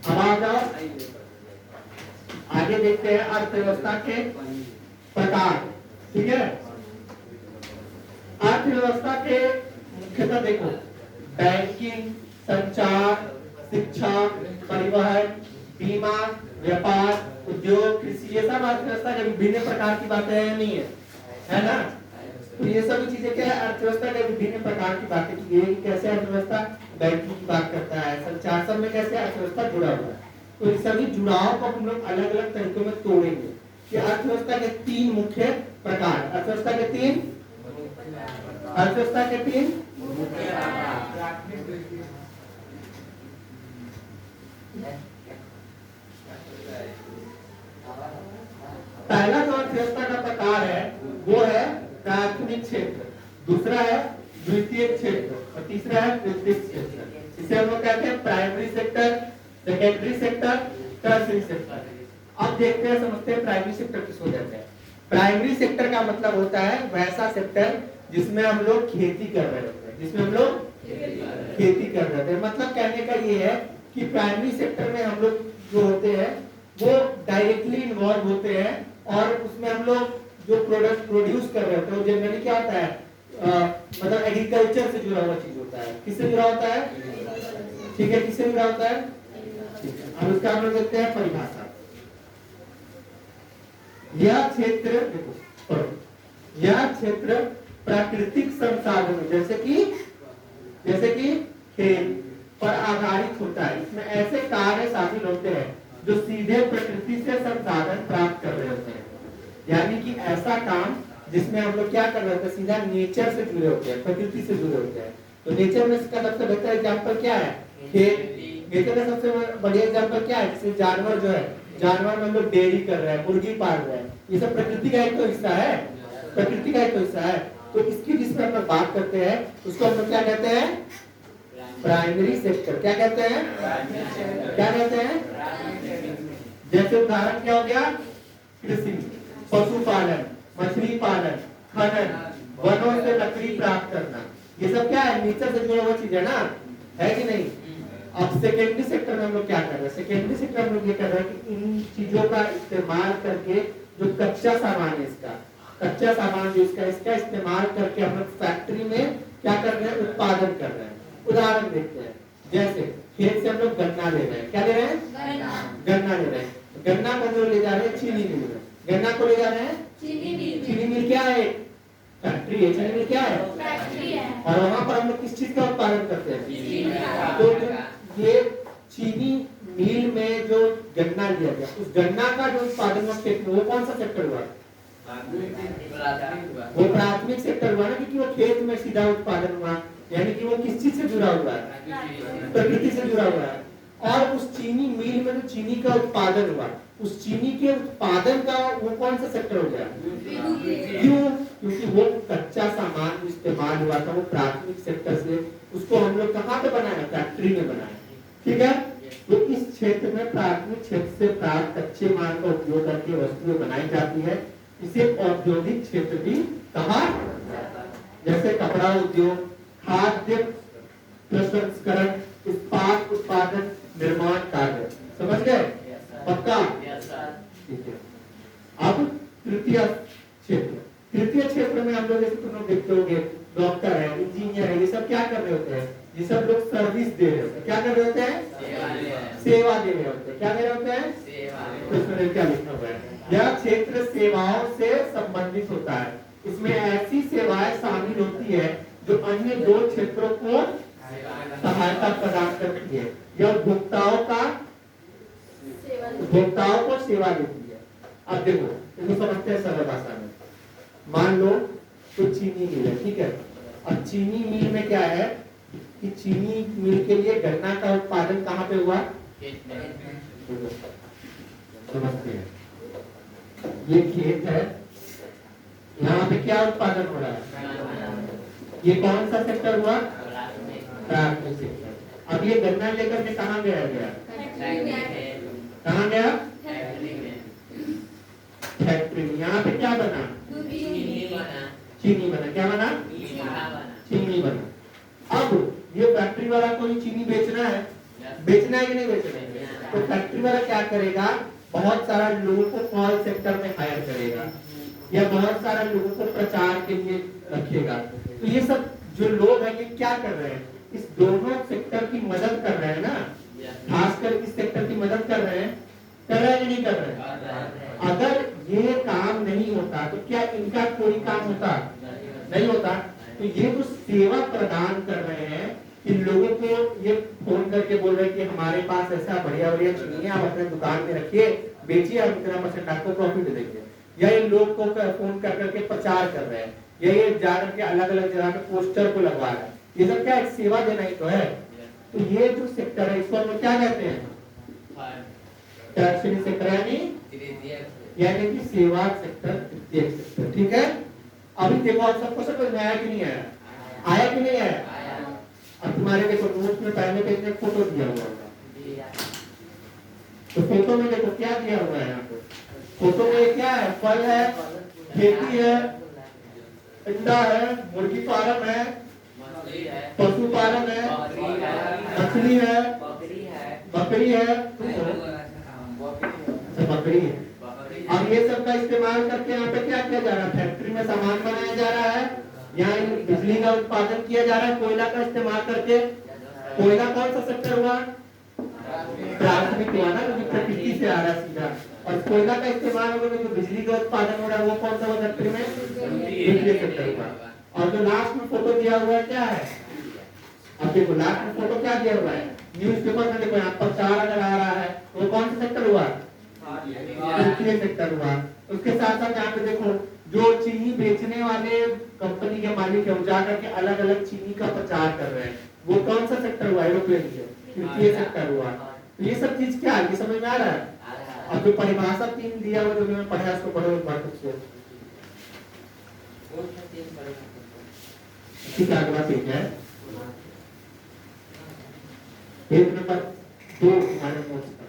अब आ जाओ आगे देखते हैं अर्थव्यवस्था के प्रकार। ठीक है, अर्थव्यवस्था के मुख्यतः देखो बैंकिंग, संचार, शिक्षा, परिवहन, बीमा, व्यापार, उद्योग, कृषि, ये सब अर्थव्यवस्था के विभिन्न प्रकार की बातें हैं, नहीं है ना? तो ये सभी चीजें क्या है, अर्थव्यवस्था के विभिन्न प्रकार की बातें की गई। कैसे अर्थव्यवस्था बैंकिंग की बात करता है, संचार सब में कैसे अर्थव्यवस्था जुड़ा हुआ है। तो इस सभी जुड़ाव को हम लोग अलग अलग तरीकों में तोड़ेंगे कि अर्थव्यवस्था के तीन मुख्य प्रकार, अर्थव्यवस्था के तीन पहला जो अर्थव्यवस्था का प्रकार है वो है प्राथमिक क्षेत्र, दूसरा है द्वितीय क्षेत्र और तीसरा है तृतीय क्षेत्र। इसे हम लोग कहते हैं primary sector, secondary sector, tertiary sector. अब देखते हैं, समझते हैं प्राइमरी सेक्टर किसको कहते हैं। प्राइमरी सेक्टर का मतलब होता है वैसा सेक्टर जिसमें हम लोग खेती कर रहे होते हैं, जिसमें हम लोग खेती कर रहे होते हैं। मतलब कहने का ये है कि प्राइमरी सेक्टर में हम लोग जो होते हैं वो डायरेक्टली इन्वॉल्व होते हैं और उसमें हम लोग जो प्रोडक्ट प्रोड्यूस कर रहे होते हैं वो जनरली क्या होता है, मतलब एग्रीकल्चर से जुड़ा हुआ चीज होता है। किससे जुड़ा होता है? ठीक है, किससे जुड़ा होता है? अब उसका हम लोग देखते हैं परिभाषा। यह क्षेत्र देखो, यह क्षेत्र प्राकृतिक संसाधनों जैसे कि खेल पर आधारित होता है। इसमें ऐसे कार्य शामिल होते हैं जो सीधे प्रकृति से संसाधन प्राप्त कर रहे होते हैं। यानी कि ऐसा काम जिसमें हम लोग क्या कर रहे होते हैं, सीधा नेचर से जुड़े होते हैं, प्रकृति से जुड़े होते हैं। तो नेचर में इसका सबसे बेहतर एग्जांपल क्या है? खेल। नेचर का सबसे बढ़िया एग्जांपल क्या है? जैसे जानवर जो है, जानवर में हम लोग डेयरी कर रहे हैं, मुर्गी पाल रहे हैं, ये सब प्रकृति का एक तो हिस्सा है, प्रकृति का एक तो हिस्सा है। तो इसकी जिसमें हम लोग बात करते हैं उसको हम लोग क्या कहते हैं? Primary sector. क्या कहते हैं? क्या कहते हैं? जैसे उदाहरण क्या हो गया? कृषि, पशुपालन, मछली पालन, खनन, वनों से लकड़ी प्राप्त करना, ये सब क्या है? नेचर से जुड़ा हुआ चीज है ना, है कि नहीं? अब सेकेंडरी सेक्टर में हम लोग क्या कर रहे हैं? सेकेंडरी सेक्टर में ये कर रहे हैं कि इन चीजों का इस्तेमाल करके जो कच्चा सामान है, कच्चा सामान जो इसका इस्तेमाल करके हम लोग फैक्ट्री में क्या कर रहे हैं? उत्पादन कर रहे हैं। उदाहरण देखते हैं, जैसे खेत से हम लोग गन्ना ले रहे हैं। क्या ले रहे हैं? गन्ना ले रहे हैं। गन्ना को हम लोग ले जा रहे हैं चीनी मिल में। गन्ना को ले जा रहे हैं चीनी मिल। क्या है? फैक्ट्री है। चीनी मिल क्या है? फैक्ट्री है। और वहाँ पर हम लोग किस चीज का उत्पादन करते हैं? तो ये चीनी मिल में जो गन्ना लिया गया, उस गन्ना का जो उत्पादन हुआ खेत में, वो कौन सा सेक्टर हुआ? वो प्राथमिक सेक्टर हुआ ना, क्योंकि वो खेत में सीधा उत्पादन हुआ। यानी कि वो किस चीज से जुड़ा हुआ है? प्रकृति से जुड़ा हुआ है। और उस चीनी मिल में जो चीनी का उत्पादन हुआ, उस चीनी के उत्पादन का वो कौन सा सेक्टर हो गया? क्यों? क्योंकि वो कच्चा सामान जो इस्तेमाल हुआ था वो प्राथमिक सेक्टर से, उसको हम लोग कहाँ पे बनाया? फैक्ट्री में बनाया। ठीक है, तो इस क्षेत्र में प्राथमिक क्षेत्र से प्राप्त कच्चे माल का उपयोग करके वस्तुएं बनाई जाती है। इसे औद्योगिक क्षेत्र भी कहा, जैसे कपड़ा उद्योग, खाद्य प्रसंस्करण, इस्पात उत्पादन, निर्माण कार्य। समझ गए? पक्का? ठीक है। अब तृतीय क्षेत्र, तृतीय क्षेत्र में हम लोग जैसे तुम लोग देखते होंगे डॉक्टर है, इंजीनियर है, ये सब क्या कर रहे होते हैं? ये सब लोग सर्विस दे रहे होते हैं। क्या कर रहे होते हैं? सेवा दे रहे होते हैं। क्या दे रहे होते हैं? तो इसमें क्या लिखा हुआ है? यह क्षेत्र सेवाओं से संबंधित होता है। इसमें ऐसी सेवाएं शामिल होती है जो अन्य दो क्षेत्रों को सहायता प्रदान करती है। यह उपभोक्ताओं को सेवा देती है। अब देखो, इसको समझते हैं सरल भाषा में। मान लो तो चीनी मिल है, ठीक है। अब चीनी मिल में क्या है कि चीनी मिल के लिए गन्ना का उत्पादन कहाँ पे हुआ? समझते हैं, ये खेत है, यहाँ पे क्या उत्पादन हो रहा है? ये कौन सा सेक्टर हुआ? प्राथमिक सेक्टर। अब ये गन्ना लेकर के कहाँ गया? कहाँ गया? फैक्ट्री में। यहाँ पे क्या बना? चीनी बना। क्या बना? चीनी बना। अब ये फैक्ट्री वाला को ही चीनी बेचना है, बेचना है कि नहीं बेचना है? तो फैक्ट्री वाला क्या करेगा, बहुत सारा लोगों को कॉल सेक्टर में हायर करेगा या बहुत सारा लोगों को प्रचार के लिए रखेगा। तो ये सब जो लोग हैं ये क्या कर रहे हैं, इस दोनों सेक्टर की मदद कर रहे हैं ना, खासकर इस सेक्टर की मदद कर रहे हैं कि नहीं कर रहे हैं? अगर ये काम नहीं होता तो क्या इनका कोई काम होता? नहीं होता। तो ये जो सेवा प्रदान कर रहे हैं, इन लोगों को ये फोन करके बोल रहे हैं कि हमारे पास ऐसा बढ़िया बढ़िया चीनी है, आप अपने दुकान में रखिए, बेचिए, हम इतना % आपको प्रॉफिट देंगे। या इन लोग को फोन कर करके प्रचार कर रहे हैं, या ये जा करके अलग अलग जगह पे पोस्टर को लगवा रहे हैं। ये सब क्या एक सेवा देना ही तो है। तो ये जो सेक्टर है इसको हम क्या कहते हैं? टर्शरी सेक्टर यानी कि सेवा सेक्टर, तृतीयक सेक्टर। ठीक है, अभी देखो आप सबको समझ में आया कि नहीं आया? आया कि नहीं आया? अब तुम्हारे देखो नोट में पहले पेज में फोटो दिया हुआ है, तो फोटो में देखो क्या दिया हुआ है यहाँ पे। फोटो में क्या है? फल है, खेती है, अंडा है, मुर्गी फार्म है, पशु पालन है, मछली है, बकरी है, बकरी है। और ये सब का इस्तेमाल करके यहाँ पे क्या किया जा रहा है? फैक्ट्री में सामान बनाया जा रहा है, यहाँ बिजली का उत्पादन किया जा रहा है कोयला का इस्तेमाल करके। कोयला कौन सा सेक्टर हुआ? प्राथमिक हुआ ना, क्योंकि प्रकृति से आ रहा है सीधा। और कोयला का इस्तेमाल होगा जो बिजली का उत्पादन हो रहा है वो कौन सा हुआ फैक्ट्री में? द्वितीय सेक्टर हुआ। और जो लास्ट में फोटो दिया हुआ है क्या है? अब देखो लास्ट में फोटो क्या दिया हुआ है? न्यूज़पेपर में देखो यहाँ प्रचार अगर आ रहा है वो कौन सा सेक्टर हुआ? तृतीय सेक्टर हुआ। उसके साथ साथ यहाँ पे देखो जो चीनी बेचने वाले कंपनी के मालिक है वो जाकर के अलग अलग चीनी का प्रचार कर रहे हैं, वो कौन सा सेक्टर हुआ? एरोप्लेन से तृतीय सेक्टर हुआ। तो ये सब चीज क्या है, समझ में आ रहा है? अब जो परिभाषा 3 दिया हुआ जो मैंने पढ़ा उसको पढ़ो एक बार से। ठीक है, अगला पेज है पेज नंबर 2 हमारे नोट्स का।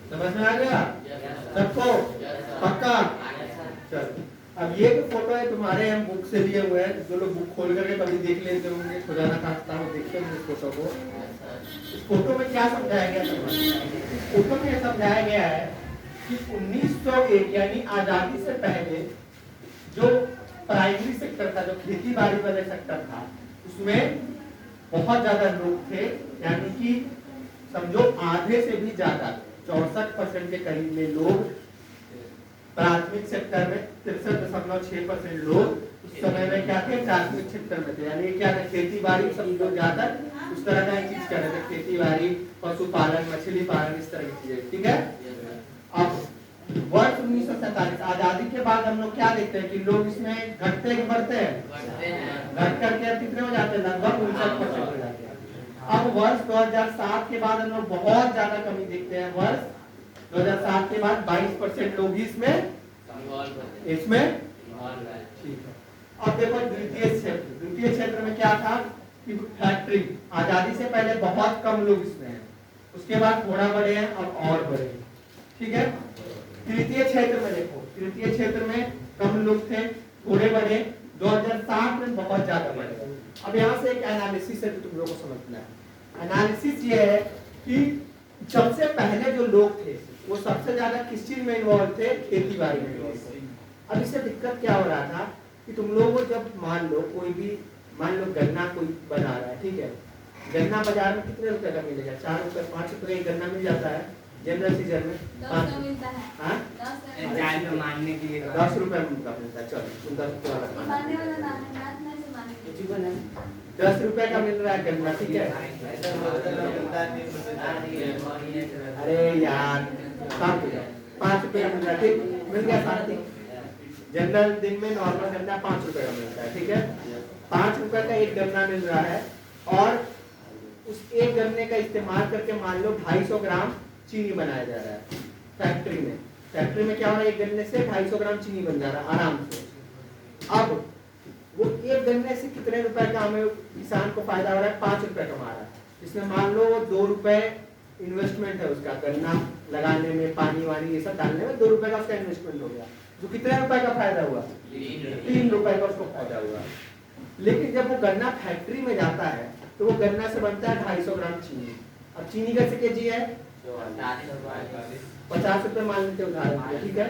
समझ में आ गया सबको? पक्का? चल, अब ये जो फोटो है तुम्हारे हम बुक से लिए हुए हैं, जो लोग बुक खोल करके कभी देख लेते होंगे, खुदाना खास्ता हो देखते होंगे इस फोटो को। इस फोटो में क्या समझाया गया? फोटो में समझाया गया है कि 1901 यानी आजादी से पहले जो प्राइमरी सेक्टर था, जो खेती बाड़ी वाले सेक्टर था, उसमें बहुत ज्यादा लोग थे, यानी कि समझो आधे से भी ज्यादा 64% के करीब में लोग प्राथमिक सेक्टर में, 63.6% लोग उस समय में क्या थे? प्राथमिक सेक्टर में थे। यानी क्या था? खेती बाड़ी सब लोग ज्यादा उस तरह का चीज कर रहे थे, खेती बाड़ी, पशुपालन, मछली पालन, इस तरह की चीजें। ठीक है, अब वर्ष 1947 आजादी के बाद हम लोग क्या देखते हैं कि लोग इसमें घटते हैं कि बढ़ते हैं? घट करके अब कितने हो जाते हैं? लगभग 59% हो जाते हैं। अब वर्ष 2007 के बाद हम लोग बहुत ज्यादा कमी देखते हैं। वर्ष 2007 के बाद 22% लोग ही इसमें ठीक है। अब देखो द्वितीय क्षेत्र में क्या था कि फैक्ट्री, आजादी से पहले बहुत कम लोग इसमें हैं, उसके बाद थोड़ा बढ़े हैं और बढ़े। ठीक है, तृतीय क्षेत्र में देखो, तृतीय क्षेत्र में कम लोग थे, थोड़े बढ़े, 2007 में बहुत ज्यादा बढ़े। अब यहाँ से एक एनालिसिस है तुम लोगों को समझना है एनालिसिस ये है कि सबसे पहले जो लोग थे वो सबसे ज्यादा किस चीज में इन्वॉल्व थे, खेती बाड़ी में इन्वॉल्व थे। अब इससे दिक्कत क्या हो रहा था कि तुम लोगों को जब मान लो कोई भी, मान लो गन्ना कोई बना रहा है, ठीक है, गन्ना बाजार में कितने रुपए का मिलेगा, 4 रुपए 5 रुपए का गन्ना मिल जाता है जनरल सीजन में, 10 का मिलता है। हाँ? 10 में मानने के लिए 10 रुपए का मिलता है। चलो तुम 10 रुपए वाला खाना। मानने वाला ना है, रात में से मानेंगे। 10 रुपए का मिल रहा है गन्ना, ठीक है। अरे यार 5 रुपए का मिल रहा है, ठीक, मिल गया सारा ठीक। जनरल दिन में नॉर्मल गन्ना 5 रुपए का मिलता है, ठीक है। 5 रुपए का एक गन्ना मिल रहा है और उस एक गन्ने का इस्तेमाल करके मान लो 250 ग्राम चीनी बनाया जा रहा है फैक्ट्री में। फैक्ट्री में क्या हो रहा है, एक गन्ने से 250 ग्राम चीनी बन जा रहा है आराम से। अब वो एक गन्ने से कितने रुपए का हमें किसान को फायदा हो रहा है, 5 रुपए कमा रहा है। इसमें मान लो 2 रुपए इन्वेस्टमेंट है उसका, गन्ना लगाने में, पानी वानी ये सब डालने में 2 रुपए का उसका इन्वेस्टमेंट हो गया, जो कितने रुपए का फायदा हुआ, 3 रुपए का उसको फायदा हुआ। लेकिन जब वो गन्ना फैक्ट्री में जाता है तो वो गन्ना से बनता है 250 ग्राम चीनी। अब चीनी कैसे केजी है, 50 रुपए मान लेते उदाहरण के लिए, ठीक है।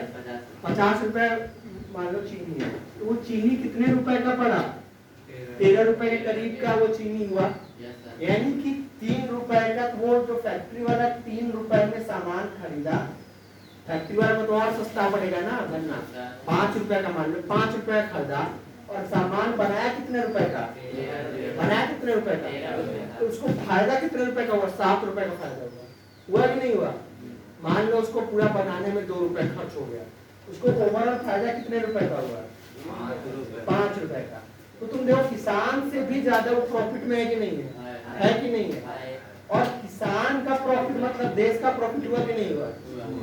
50 रुपए मान लो चीनी है, तो वो चीनी कितने रुपए का पड़ा, 13 रुपए के करीब का वो चीनी हुआ। यानी कि 3 रुपए का वो जो फैक्ट्री वाला 3 रुपए में सामान खरीदा, फैक्ट्री वाला को तो और सस्ता पड़ेगा ना गन्ना, 5 रुपए का मान लो, 5 रुपए खरीदा और सामान बनाया कितने रुपए का, बनाया कितने रुपए का, तो उसको फायदा कितने रुपए का हुआ, 7 रुपए का फायदा हुआ कि नहीं हुआ। मान लो उसको पूरा बनाने में 2 रुपए खर्च हो गया, उसको ओवरऑल फायदा कितने रुपए का हुआ, 5 रुपए का। तो तुम देखो किसान से भी ज्यादा वो प्रॉफिट में है कि नहीं है कि नहीं है। और किसान का प्रॉफिट मतलब देश का प्रॉफिट हुआ कि नहीं हुआ,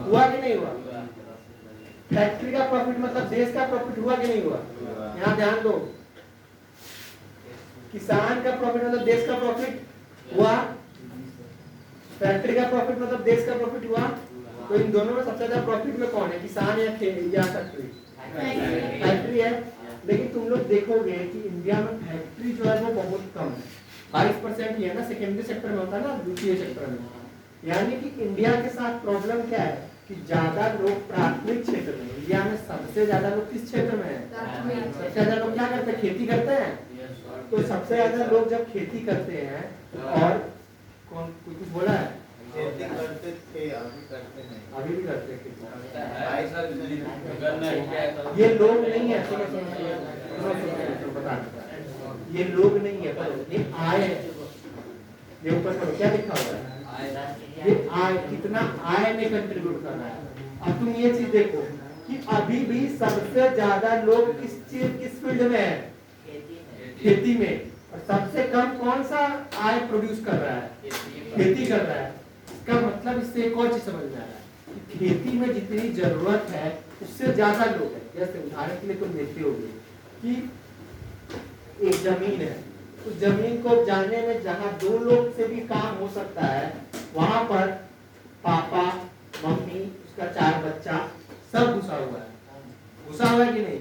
हुआ कि नहीं हुआ। फैक्ट्री का प्रॉफिट मतलब देश का प्रॉफिट हुआ कि नहीं हुआ। यहाँ ध्यान दो, किसान का प्रॉफिट मतलब देश का प्रॉफिट हुआ, फैक्ट्री का प्रॉफिट मतलब देश का प्रॉफिट हुआ। तो इन दोनों में सबसे ज्यादा प्रॉफिट में कौन है, किसान या फैक्ट्री, फैक्ट्री है। लेकिन तुम लोग देखोगे कि इंडिया में फैक्ट्री जो है वो बहुत कम है, 22% ही है ना, सेकेंडरी सेक्टर में होता है ना, द्वितीय सेक्टर में। यानी कि इंडिया के साथ प्रॉब्लम क्या है कि ज्यादा लोग प्राथमिक क्षेत्र में, इंडिया में सबसे ज्यादा लोग किस क्षेत्र में है, सबसे ज्यादा लोग क्या करते हैं, खेती करते हैं। तो सबसे ज्यादा लोग जब खेती करते हैं, और कौन कुछ बोला है, खेती करते थे, अभी करते नहीं, अभी भी करते हैं खेती। ये ये लोग नहीं है, बता, ये लोग नहीं है, पर ये आय है। ये ऊपर पढ़ो क्या लिखा हुआ है, ये आय, कितना आय में कंट्रीब्यूट कर रहा है। अब तुम ये चीज देखो कि अभी भी सबसे ज्यादा लोग किस फील्ड में है, खेती में। और सबसे कम कौन सा आय प्रोड्यूस कर रहा है, खेती कर रहा है। इसका मतलब इससे एक और चीज समझ में आ रहा है कि खेती में जितनी जरूरत है उससे ज्यादा लोग हैं। जैसे उदाहरण के लिए तुम देखते होगे कि एक जमीन है, उस जमीन को जाने में जहाँ 2 लोग से भी काम हो सकता है, वहां पर पापा मम्मी उसका 4 बच्चा सब घुसा हुआ है, घुसा हुआ है कि नहीं।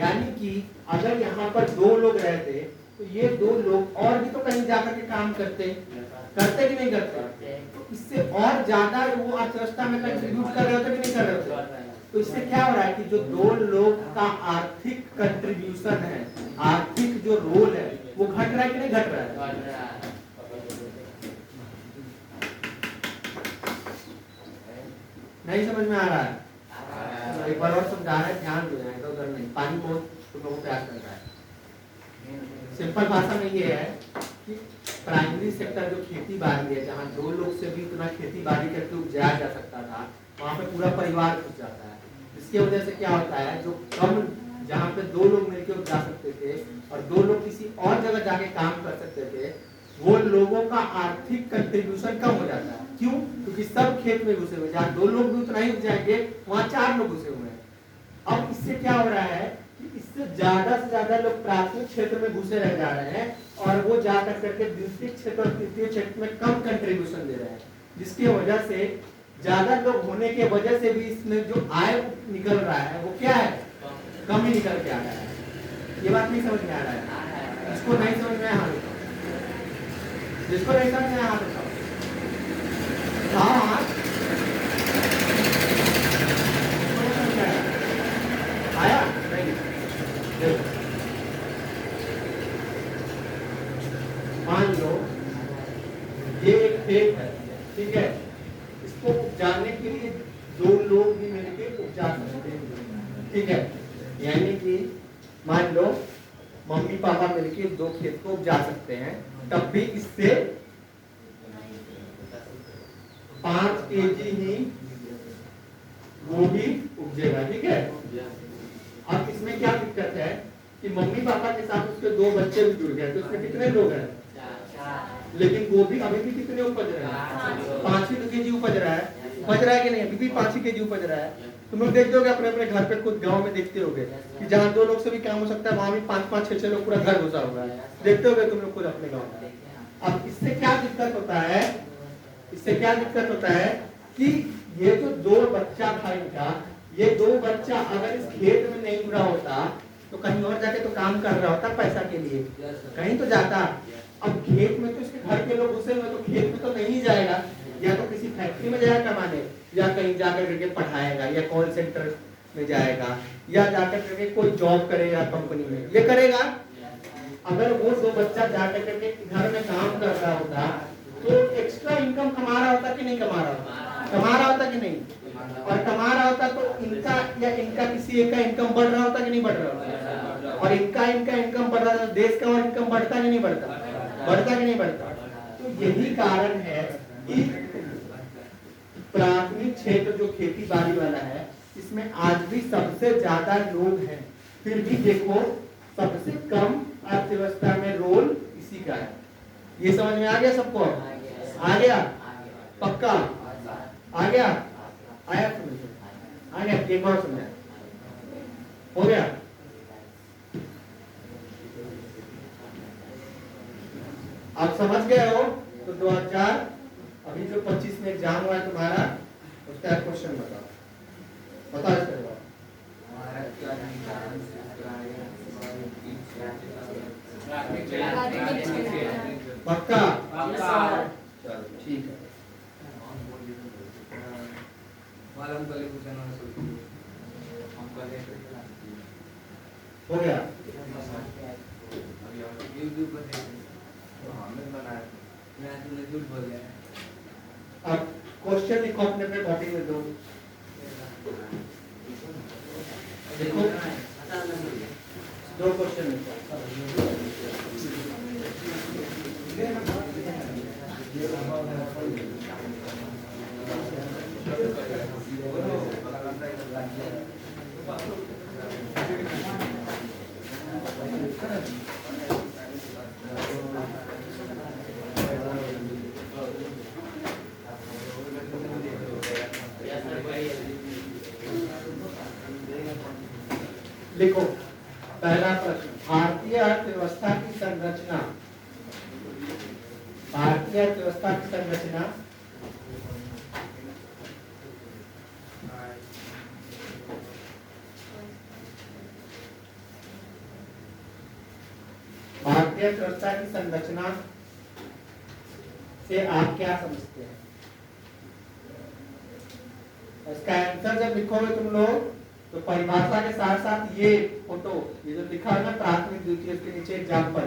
यानी कि अगर यहाँ पर 2 लोग रहते तो ये 2 लोग और भी तो कहीं जाकर के काम करते कि नहीं करते। तो इससे और ज्यादा वो अर्थव्यवस्था में कंट्रीब्यूट कर रहे होते कि नहीं कर रहे होते। तो इससे क्या हो रहा है कि जो 2 लोग का आर्थिक कंट्रीब्यूशन है, आर्थिक जो रोल है वो घट रहा है कि नहीं घट रहा है। नहीं समझ में आ रहा है, एक बार और समझा रहे, ध्यान दो, उधर नहीं, पानी बहुत तुम लोगों को प्यार कर रहा है। सिंपल भाषा में ये है कि प्राइमरी सेक्टर जो खेती बाड़ी है, जहाँ 2 लोग से भी इतना खेती बाड़ी करके उपजाया जा सकता था, वहाँ पे पूरा परिवार घुस जाता है। इसकी वजह से क्या होता है, जो कम, जहाँ पे 2 लोग मिलकर उपजा सकते थे और 2 लोग किसी और जगह जाके काम कर सकते थे, वो लोगों का आर्थिक कंट्रीब्यूशन कम हो जाता है। क्यों? क्योंकि सब खेत में घुसे हुए, जहाँ 2 लोग भी उतना ही उपजाएंगे वहाँ 4 लोग घुसे हुए हैं। अब इससे क्या हो रहा है कि इससे ज्यादा से ज्यादा लोग प्राथमिक क्षेत्र में घुसे रह जा रहे हैं और वो जाकर करके द्वितीय क्षेत्र और तृतीय क्षेत्र में कम कंट्रीब्यूशन दे रहे हैं, जिसकी वजह से ज्यादा लोग होने के वजह से भी इसमें जो आय निकल रहा है वो क्या है, कम ही निकल के आ रहा है। ये बात नहीं समझ में आ रहा है, इसको नहीं समझ में आ रहा है। जिसको नहीं समझ में आया हाथ उठाओ। हाँ आया नहीं? देखो मान लो ये एक खेत है, ठीक है, इसको उपजाने के लिए दो लोग भी मिलकर उपजा सकते हैं, ठीक है, यानी कि मान लो मम्मी पापा मिलकर दो खेत को उपजा सकते हैं, तब भी इससे 5 kg ही गोभी उपजेगा, ठीक है। अब इसमें क्या दिक्कत है कि मम्मी पापा के साथ उसके 2 बच्चे भी जुड़ गए, तो उसमें कितने लोग हैं? लेकिन गोभी अभी भी कितने उपज रहे हैं? 5 ही kg उपज रहा है, उपज रहा है कि नहीं? अभी भी 5 ही kg उपज रहा है। तुम लोग देखते होगे अपने अपने घर पे, खुद गांव में देखते होगे कि जहाँ 2 लोग से भी काम हो सकता है वहां भी 5-5, 6-6 लोग पूरा घर घुसा हुआ है, देखते होगे तुम लोग खुद अपने गाँव में। अब इससे क्या दिक्कत होता है, इससे क्या दिक्कत होता है कि ये जो 2 बच्चा था इनका, ये 2 बच्चा अगर इस खेत में नहीं जुड़ा होता तो कहीं और जाके तो काम कर रहा होता पैसा के लिए, कहीं तो जाता। अब खेत में तो इसके घर के लोग घुसे हुए, तो खेत में तो नहीं जाएगा, या तो किसी फैक्ट्री में जाएगा कमाने, या कहीं जाकर करके पढ़ाएगा, या कॉल सेंटर में जाएगा, या जाकर करके कोई जॉब करेगा कंपनी में, ये करेगा। अगर वो 2 बच्चा जाकर करके घर में काम कर रहा होता तो एक्स्ट्रा इनकम कमा रहा होता कि नहीं कमा रहा होता? कमा रहा होता कि नहीं? और कमा रहा होता तो इनका या इनका किसी एक का इनकम बढ़ रहा होता कि नहीं बढ़ रहा होता? और इनका इनकम बढ़ रहा था, देश का और इनकम बढ़ता कि नहीं बढ़ता? बढ़ता कि नहीं बढ़ता? तो यही कारण है कि प्राथमिक क्षेत्र जो खेती बाड़ी वाला है, इसमें आज भी सबसे ज्यादा लोग हैं, फिर भी देखो सबसे कम अर्थव्यवस्था में रोल इसी का है। ये समझ में आ गया सबको? आ गया? पक्का आ गया? आया समझ में? आ गया? एक बार समझा हो गया? आप समझ गए हो? तो 2000 अभी जो 25 में एग्जाम हुआ है तुम्हारा, उसका क्वेश्चन बताओ, बताओ इसका जवाब। पक्का? चलो ठीक है। हो गया? अब क्वेश्चन लिखो अपने अपने कॉपी में, दो देखो, 2 क्वेश्चन लिखो। लिखो पहला प्रश्न, भारतीय अर्थव्यवस्था की संरचना, भारतीय अर्थव्यवस्था की संरचना भारतीय अर्थव्यवस्था की संरचना से आप क्या समझते हैं? इसका आंसर जब लिखोगे तुम लोग तो परिभाषा के साथ साथ ये फोटो, ये जो लिखा है ना प्राथमिक द्वितीय, इसके नीचे एग्जाम्पल,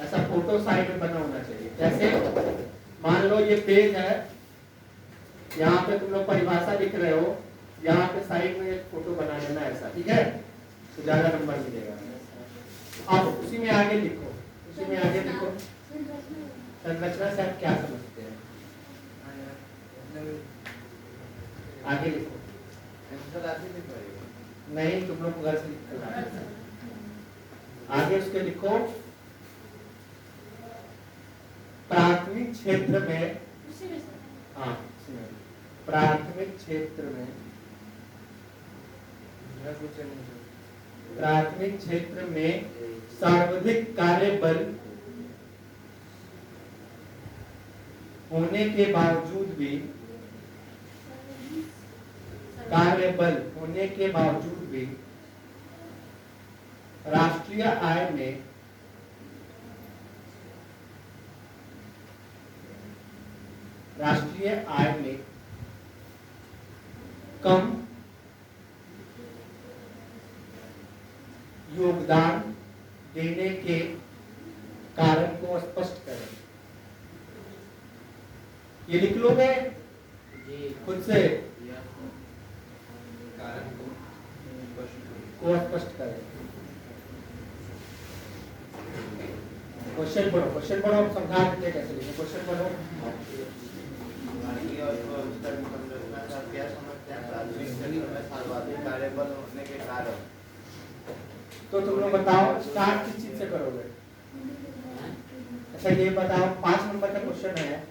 ऐसा फोटो साइड में बना होना चाहिए। जैसे मान लो ये पेज है, यहाँ पे तुम लोग परिभाषा लिख रहे हो, यहाँ पे साइड में एक फोटो बना लेना ऐसा, ठीक है, तो ज्यादा नंबर मिलेगा। अब उसी में आगे लिखो, उसी में आगे लिखो संरचना से आप क्या समझते हैं, आगे लिखो। नहीं, तुम लोग घर से लिख कर आगे उसके लिखो, प्राथमिक क्षेत्र में, हाँ प्राथमिक क्षेत्र में, प्राथमिक क्षेत्र में सर्वाधिक कार्यबल होने के बावजूद भी, कार्यबल होने के बावजूद भी राष्ट्रीय आय में राष्ट्रीय आय में कम योगदान देने के कारण को स्पष्ट करें। ये लिख लोगे खुद से, कारण को स्पष्ट करें। क्वेश्चन पढ़ो, हम समझा देते हैं कैसे लिखें। क्वेश्चन पढ़ो। भारतीय अर्थव्यवस्था की संरचना का क्या समझते हैं? प्राथमिक क्षेत्र में सर्वाधिक कार्यबल होने के कारण। तो तुम लोग बताओ स्टार्ट किस चीज से करोगे? अच्छा ये बताओ 5 नंबर का क्वेश्चन है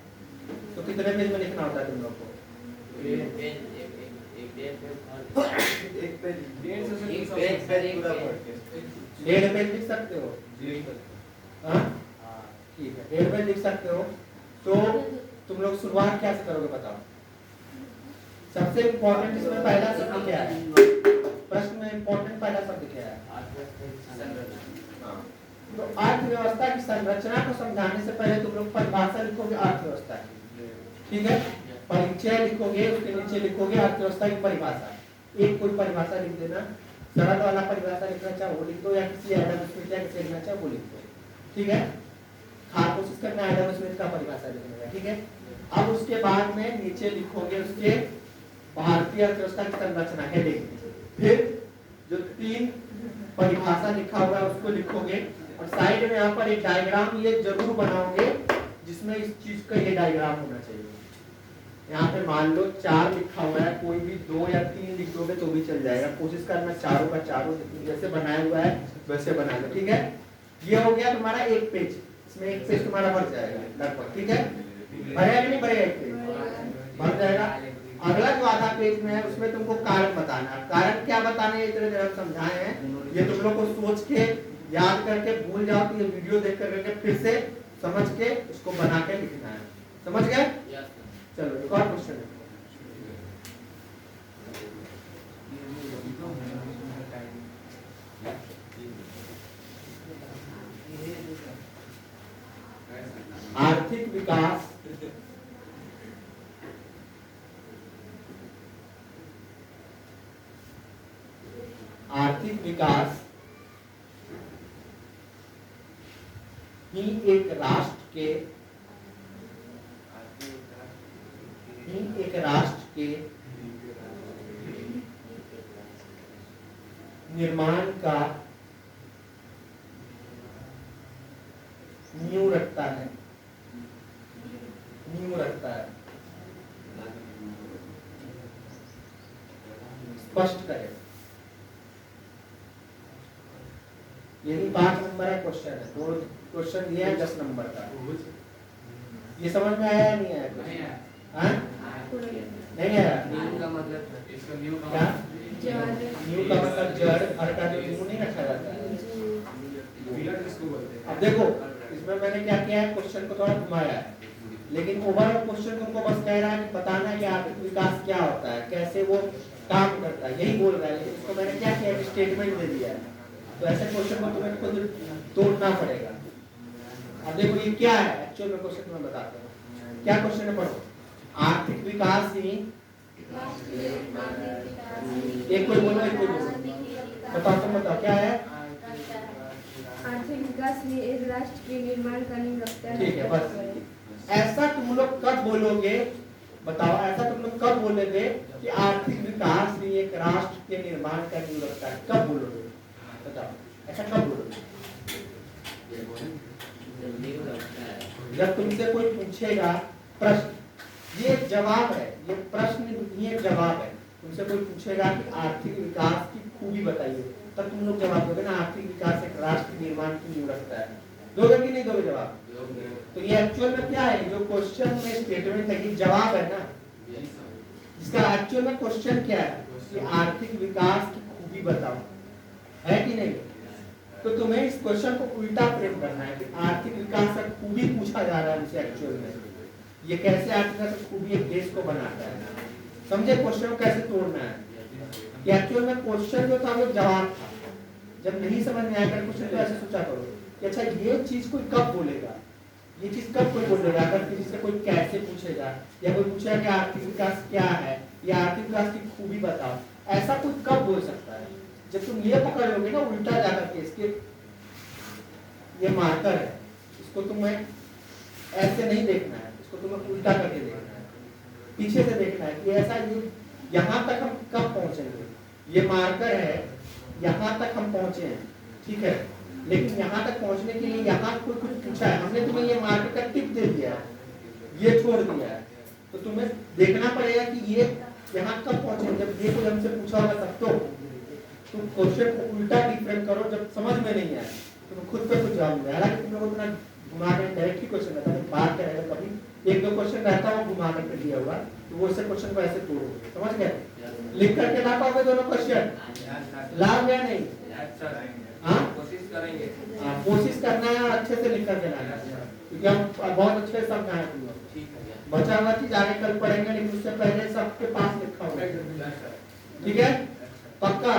तो कितने पेज में लिखना होता है तुम लोग को? एक पेज पूरा पढ़ के। 1.5 पेज लिख सकते हो? हाँ ठीक है, 1.5 पेज लिख सकते हो। तो तुम लोग शुरुआत क्या से करोगे बताओ? सबसे इम्पोर्टेंट इसमें पहला शब्द क्या है? प्रश्न में इम्पोर्टेंट पहला शब्द क्या है? हाँ। तो अर्थव्यवस्था की संरचना को समझाने से पहले तुम लोग परिभाषा लिखोगे अर्थव्यवस्था की, ठीक है? परिचय लिखोगे, उसके नीचे लिखोगे अर्थव्यवस्था की परिभाषा। एक कोई परिभाषा लिख देना, सरल वाला परिभाषा लिखना चाहे वो लिख दो, या किसी एडम स्मिथ या किसी लिखना चाहे वो लिख दो, ठीक है? खास कोशिश करना एडम स्मिथ का परिभाषा लिखने का, ठीक है? अब उसके बाद में नीचे लिखोगे उसके भारतीय अर्थव्यवस्था की संरचना हेडिंग, फिर जो 3 परिभाषा लिखा हुआ है उसको लिखोगे, और साइड में यहाँ पर एक डायग्राम ये जरूर बनाओगे जिसमें इस चीज का ये डायग्राम होना चाहिए। यहाँ पे मान लो 4 लिखा हुआ है, कोई भी 2 या 3 लिख दोगे तो भी चल जाएगा। कोशिश करना चारों का चारों जैसे बनाया हुआ है वैसे बना लो, ठीक है? ये हो गया तुम्हारा 1 पेज, इसमें 1 पेज तुम्हारा भर जाएगा लगभग, ठीक है? भरेगा कि नहीं भरेगा? 1 पेज भर जाएगा। अगला जो आधा पेज में है उसमें तुमको कारण बताना है। कारण क्या बताना है इतने देर हम समझाए हैं, ये तुम लोग को सोच के याद करके भूल जाओ तो ये वीडियो देख करके फिर से समझ के उसको बना के लिखना है। समझ गए? चलो एक और क्वेश्चन है। आर्थिक विकास ही एक राष्ट्र के निर्माण का नींव रखता है। स्पष्ट करें। यही 5 नंबर का क्वेश्चन है। 2 क्वेश्चन दिया है 10 नंबर का। ये समझ में आया या नहीं आया? नहीं आया। हाँ? नहीं आया? न्यू का मतलब इसका न्यू का क्या? जड़। न्यू का मतलब जड़, हर का जो न्यू नहीं रखा जाता है। पिलर किसको बोलते हैं? अब देखो इसमें मैंने क्या किया है, क्वेश्चन को थोड़ा घुमाया है, लेकिन ओवरऑल क्वेश्चन तुमको बस कह रहा है कि बताना है कि आर्थिक विकास क्या होता है, कैसे वो काम करता है, यही बोल रहा है। लेकिन उसको मैंने क्या किया, स्टेटमेंट दे दिया है। तो ऐसे क्वेश्चन को तुम्हें खुद तोड़ना पड़ेगा। अब देखो ये क्या है, एक्चुअल में क्वेश्चन मैं बताता हूँ। क्या क्वेश्चन है, पढ़ो। आर्थिक विकास ही, एक कोई बोलो, एक कोई बोलो, बताओ तुम बताओ क्या है। आर्थिक विकास में एक राष्ट्र के निर्माण का नींव रखता है। ठीक है, बस ऐसा तुम लोग कब बोलोगे, बताओ ऐसा तुम लोग कब बोलोगे कि आर्थिक विकास भी एक राष्ट्र के निर्माण का नींव रखता है? कब बोलोगे बताओ, ऐसा कब बोलोगे? जब तुमसे कोई पूछेगा प्रश्न, ये जवाब है, ये प्रश्न ये जवाब है। तुमसे कोई पूछेगा कि आर्थिक विकास की खूबी बताइए, तब तुम लोग जवाब दोगे ना, आर्थिक विकास एक राष्ट्र निर्माण की नींव रखता है। दोगे कि नहीं दोगे जवाब? तो ये एक्चुअल में क्या है, जो क्वेश्चन में स्टेटमेंट है कि जवाब है ना, इसका एक्चुअल में क्वेश्चन क्या है कि आर्थिक विकास की खूबी बताओ, है कि नहीं? तो तुम्हें इस क्वेश्चन को उल्टा फ्रेम करना है कि आर्थिक विकास का खूबी पूछा जा रहा है मुझसे एक्चुअल में, ये कैसे आर्थिक विकास की खूबी एक देश को बनाता है। समझे क्वेश्चन को कैसे तोड़ना है? कि एक्चुअल में क्वेश्चन जो था वो जवाब था। जब नहीं समझ में आया क्वेश्चन तो ऐसे सोचा करो कि अच्छा ये चीज कोई कब बोलेगा, ये चीज कब कोई बोलेगा? अगर किसी से कोई कैसे पूछेगा या कोई पूछेगा कि आर्थिक विकास क्या है या आर्थिक विकास की खूबी बताओ, ऐसा कोई कब बोल सकता है? जब तुम ये पकड़ लोगे ना उल्टा जाकर के, इसके ये मार्कर है, इसको तुम्हें ऐसे नहीं देखना है, इसको तुम्हें उल्टा करके देखना है, पीछे से देखना है कि ऐसा ये यहाँ तक हम कब पहुंचेंगे। ये मार्कर है, यहाँ तक हम पहुंचे हैं, ठीक है, लेकिन यहाँ तक पहुंचने के लिए यहाँ कोई कुछ पूछा है, हमने तुम्हें ये मार्कर का टिप दे दिया है, ये छोड़ दिया है, तो तुम्हें देखना पड़ेगा कि ये यहाँ कब पहुंचे। जब ये कोई हमसे पूछा होगा तब तो तुम क्वेश्चन को उल्टा डिफरेंट करो, जब समझ में नहीं आए तुम खुद पे कुछ जवाब दे। हालांकि तुम लोग उतना घुमा के डायरेक्ट ही क्वेश्चन रहता है, बात करेगा कभी एक दो क्वेश्चन रहता है वो घुमा कर दिया हुआ, तो वो से क्वेश्चन को ऐसे तोड़ोगे, समझ गए? लिख करके ला पाओगे दोनों क्वेश्चन? ला गया नहीं? हाँ, कोशिश करेंगे। कोशिश करना है अच्छे से लिख करके लाना है, क्योंकि हम बहुत अच्छे से समझाए तुम लोग। ठीक है। बचा हुआ चीज आगे कल पढ़ेंगे, लेकिन उससे पहले सबके पास लिखा होगा, ठीक है? पक्का?